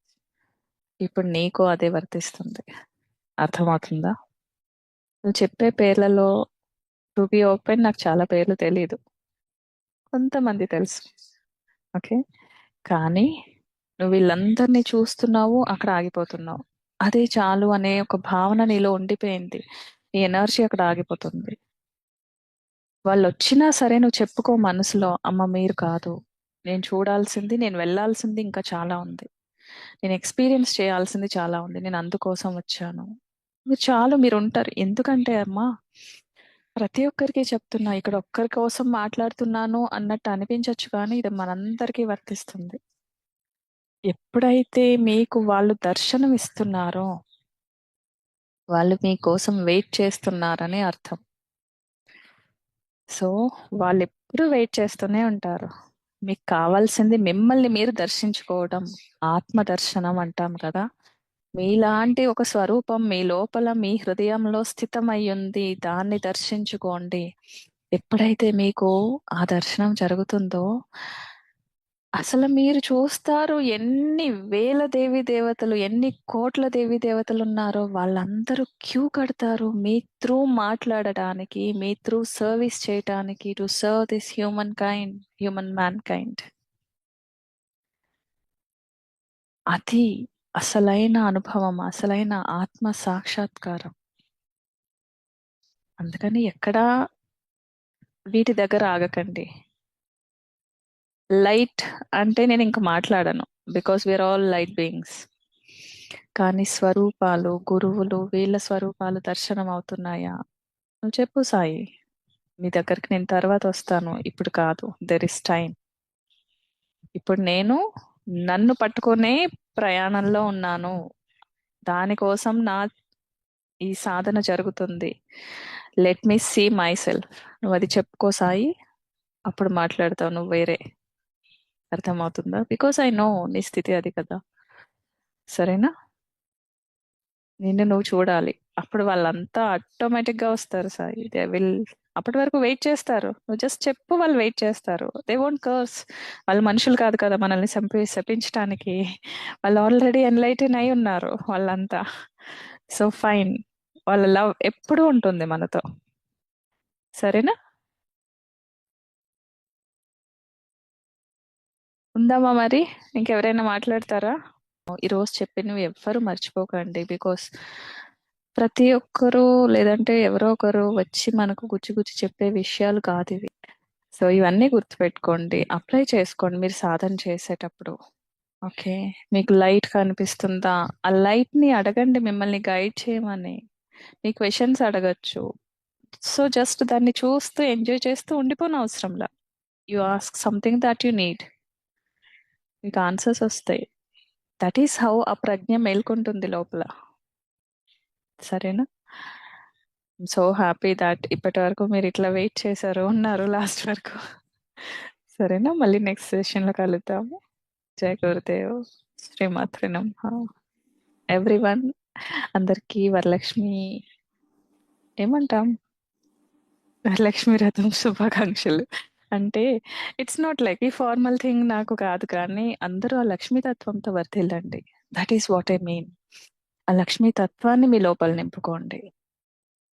ఇప్పుడు నీకు అదే వర్తిస్తుంది. అర్థమవుతుందా? నువ్వు చెప్పే పేర్లలో టు బి ఓపెన్ నాకు చాలా పేర్లు తెలీదు, కొంతమంది తెలుసు. ఓకే, కానీ నువ్వు వీళ్ళందరినీ చూస్తున్నావు, అక్కడ ఆగిపోతున్నావు. అదే చాలు అనే ఒక భావన నీలో ఉండిపోయింది, నీ ఎనర్జీ అక్కడ ఆగిపోతుంది. వాళ్ళు వచ్చినా సరే నువ్వు చెప్పుకో మనసులో, అమ్మ మీరు కాదు, నేను చూడాల్సింది, నేను వెళ్ళాల్సింది ఇంకా చాలా ఉంది, నేను ఎక్స్పీరియన్స్ చేయాల్సింది చాలా ఉంది, నేను అందుకోసం వచ్చాను. మీరు చాలు, మీరు ఉంటారు. ఎందుకంటే అమ్మా, ప్రతి ఒక్కరికి చెప్తున్నా, ఇక్కడ ఒక్కరి కోసం మాట్లాడుతున్నాను అన్నట్టు అనిపించవచ్చు, కానీ ఇది మనందరికీ వర్తిస్తుంది. ఎప్పుడైతే మీకు వాళ్ళు దర్శనం ఇస్తున్నారో వాళ్ళు మీకోసం వెయిట్ చేస్తున్నారని అర్థం. సో వాళ్ళు ఎప్పుడు వెయిట్ చేస్తూనే ఉంటారు. మీకు కావాల్సింది మిమ్మల్ని మీరు దర్శించుకోవడం, ఆత్మ దర్శనం అంటాం కదా. మీలాంటి ఒక స్వరూపం మీ లోపల మీ హృదయంలో స్థితమై ఉంది, దాన్ని దర్శించుకోండి. ఎప్పుడైతే మీకు ఆ దర్శనం జరుగుతుందో అసలు మీరు చూస్తారు, ఎన్ని వేల దేవీ దేవతలు, ఎన్ని కోట్ల దేవీ దేవతలు ఉన్నారో వాళ్ళందరూ క్యూ కడతారు మీ త్రూ మాట్లాడడానికి, మీ త్రూ సర్వీస్ చేయటానికి, to serve this human man kind. అది అసలైన అనుభవం, అసలైన ఆత్మ సాక్షాత్కారం. అందుకని ఎక్కడా వీటి దగ్గర ఆగకండి. లైట్ అంటే నేను ఇంకా మాట్లాడను, because we are all light beings. కానీ స్వరూపాలు, గురువులు, వీళ్ళ స్వరూపాలు దర్శనం అవుతున్నాయా? నువ్వు చెప్పు సాయి, మీ దగ్గరికి నేను తర్వాత వస్తాను, ఇప్పుడు కాదు, దెర్ ఇస్ టైం. ఇప్పుడు నేను నన్ను పట్టుకునే ప్రయాణంలో ఉన్నాను, దానికోసం నా ఈ సాధన జరుగుతుంది. Let me see myself. నువ్వు అది చెప్పుకో సాయి, అప్పుడు మాట్లాడతావు నువ్వు వేరే. అర్థమవుతుందా? బికాస్ ఐ నో నీ స్థితి అది కదా. సరేనా? నిన్ను నువ్వు చూడాలి, అప్పుడు వాళ్ళంతా ఆటోమేటిక్ గా వస్తారు సాయి. దే విల్, అప్పటి వరకు వెయిట్ చేస్తారు. నువ్వు జస్ట్ చెప్పు, వాళ్ళు వెయిట్ చేస్తారు. They won't curse. వాళ్ళు మనుషులు కాదు కదా మనల్ని శపించడానికి. వాళ్ళు ఆల్రెడీ ఎన్లైటన్ అయి ఉన్నారు వాళ్ళంతా. సో ఫైన్, వాళ్ళ లవ్ ఎప్పుడూ ఉంటుంది మనతో. సరేనా? ఉందామా మరి? ఇంకెవరైనా మాట్లాడతారా? ఈరోజు చెప్పినవి ఎవ్వరు మర్చిపోకండి, బికాస్ ప్రతి ఒక్కరు లేదంటే ఎవరో ఒకరు వచ్చి మనకు గుచ్చి గుచ్చి చెప్పే విషయాలు కాదు ఇవి. సో ఇవన్నీ గుర్తుపెట్టుకోండి, అప్లై చేసుకోండి మీరు సాధన చేసేటప్పుడు. ఓకే, మీకు లైట్ కనిపిస్తుందా? ఆ లైట్ ని అడగండి మిమ్మల్ని గైడ్ చేయమని. మీ క్వశ్చన్స్ అడగచ్చు. సో జస్ట్ దాన్ని చూస్తూ ఎంజాయ్ చేస్తూ ఉండిపోని అవసరంలా. You ask something that you need, మీకు ఆన్సర్స్ వస్తాయి. దట్ ఈస్ హౌ ఆ ప్రజ్ఞ మేల్కొంటుంది లోపల. సరేనా? సో హ్యాపీ దట్ ఇప్పటి వరకు మీరు ఇట్లా వెయిట్ చేశారు, ఉన్నారు లాస్ట్ వరకు. సరేనా? మళ్ళీ నెక్స్ట్ సెషన్ లో కలుద్దాము. జై గురుదేవ్, శ్రీమాత్రే నమః. ఎవ్రీవన్, అందరికీ వరలక్ష్మి ఏమంటాం, వరలక్ష్మి రథం శుభాకాంక్షలు. అంటే ఇట్స్ నాట్ లైక్ ఈ ఫార్మల్ థింగ్ నాకు కాదు, కానీ అందరూ ఆ లక్ష్మీ తత్వంతో వర్ధిల్లండి. That is what I mean. ఆ లక్ష్మీ తత్వాన్ని మీ లోపల నింపుకోండి.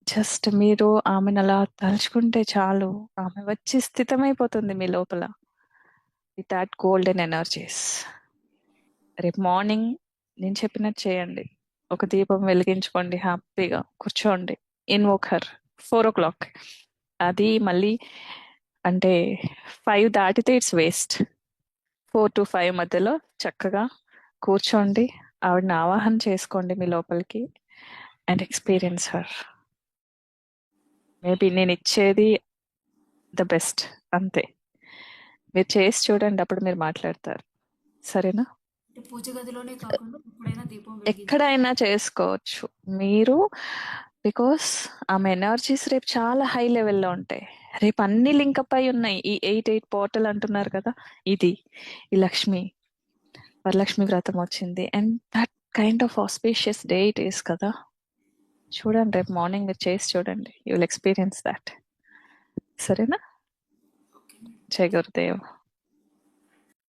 జస్ట్ మీరు ఆమెను అలా తలుచుకుంటే చాలు, ఆమె వచ్చి స్థితమైపోతుంది మీ లోపల విత్ దాట్ గోల్డెన్ ఎనర్జీస్. రేపు మార్నింగ్ నేను చెప్పినట్టు చేయండి. ఒక దీపం వెలిగించుకోండి, హ్యాపీగా కూర్చోండి. ఇన్వోకర్ 4 o'clock. అది మళ్ళీ అంటే 5 దాటితే ఇట్స్ వేస్ట్. 4 to 5 మధ్యలో చక్కగా కూర్చోండి, ఆవిడని ఆవాహన చేసుకోండి మీ లోపలికి అండ్ ఎక్స్పీరియన్స్ హర్. మేబీ నేను ఇచ్చేది ద బెస్ట్, అంతే. మీరు చేసి చూడండి, అప్పుడు మీరు మాట్లాడతారు. సరేనా? అంటే పూజ గదిలోనే కాకుండా ఎప్పుడైనా దీపం ఎక్కడైనా చేసుకోవచ్చు మీరు, బికాస్ ఆమె ఎనర్జీస్ రేపు చాలా హై లెవెల్లో ఉంటాయి. రేపు అన్ని లింకప్ అయి ఉన్నాయి. ఈ 8 పోర్టల్ అంటున్నారు కదా, ఇది ఈ లక్ష్మి వరలక్ష్మి వ్రతం వచ్చింది. And that kind of auspicious day it is కదా. చూడండి, రేపు మార్నింగ్ మీరు చేసి చూడండి, యూ విల్ ఎక్స్పీరియన్స్ దాట్. సరేనా? జై గురుదేవ్.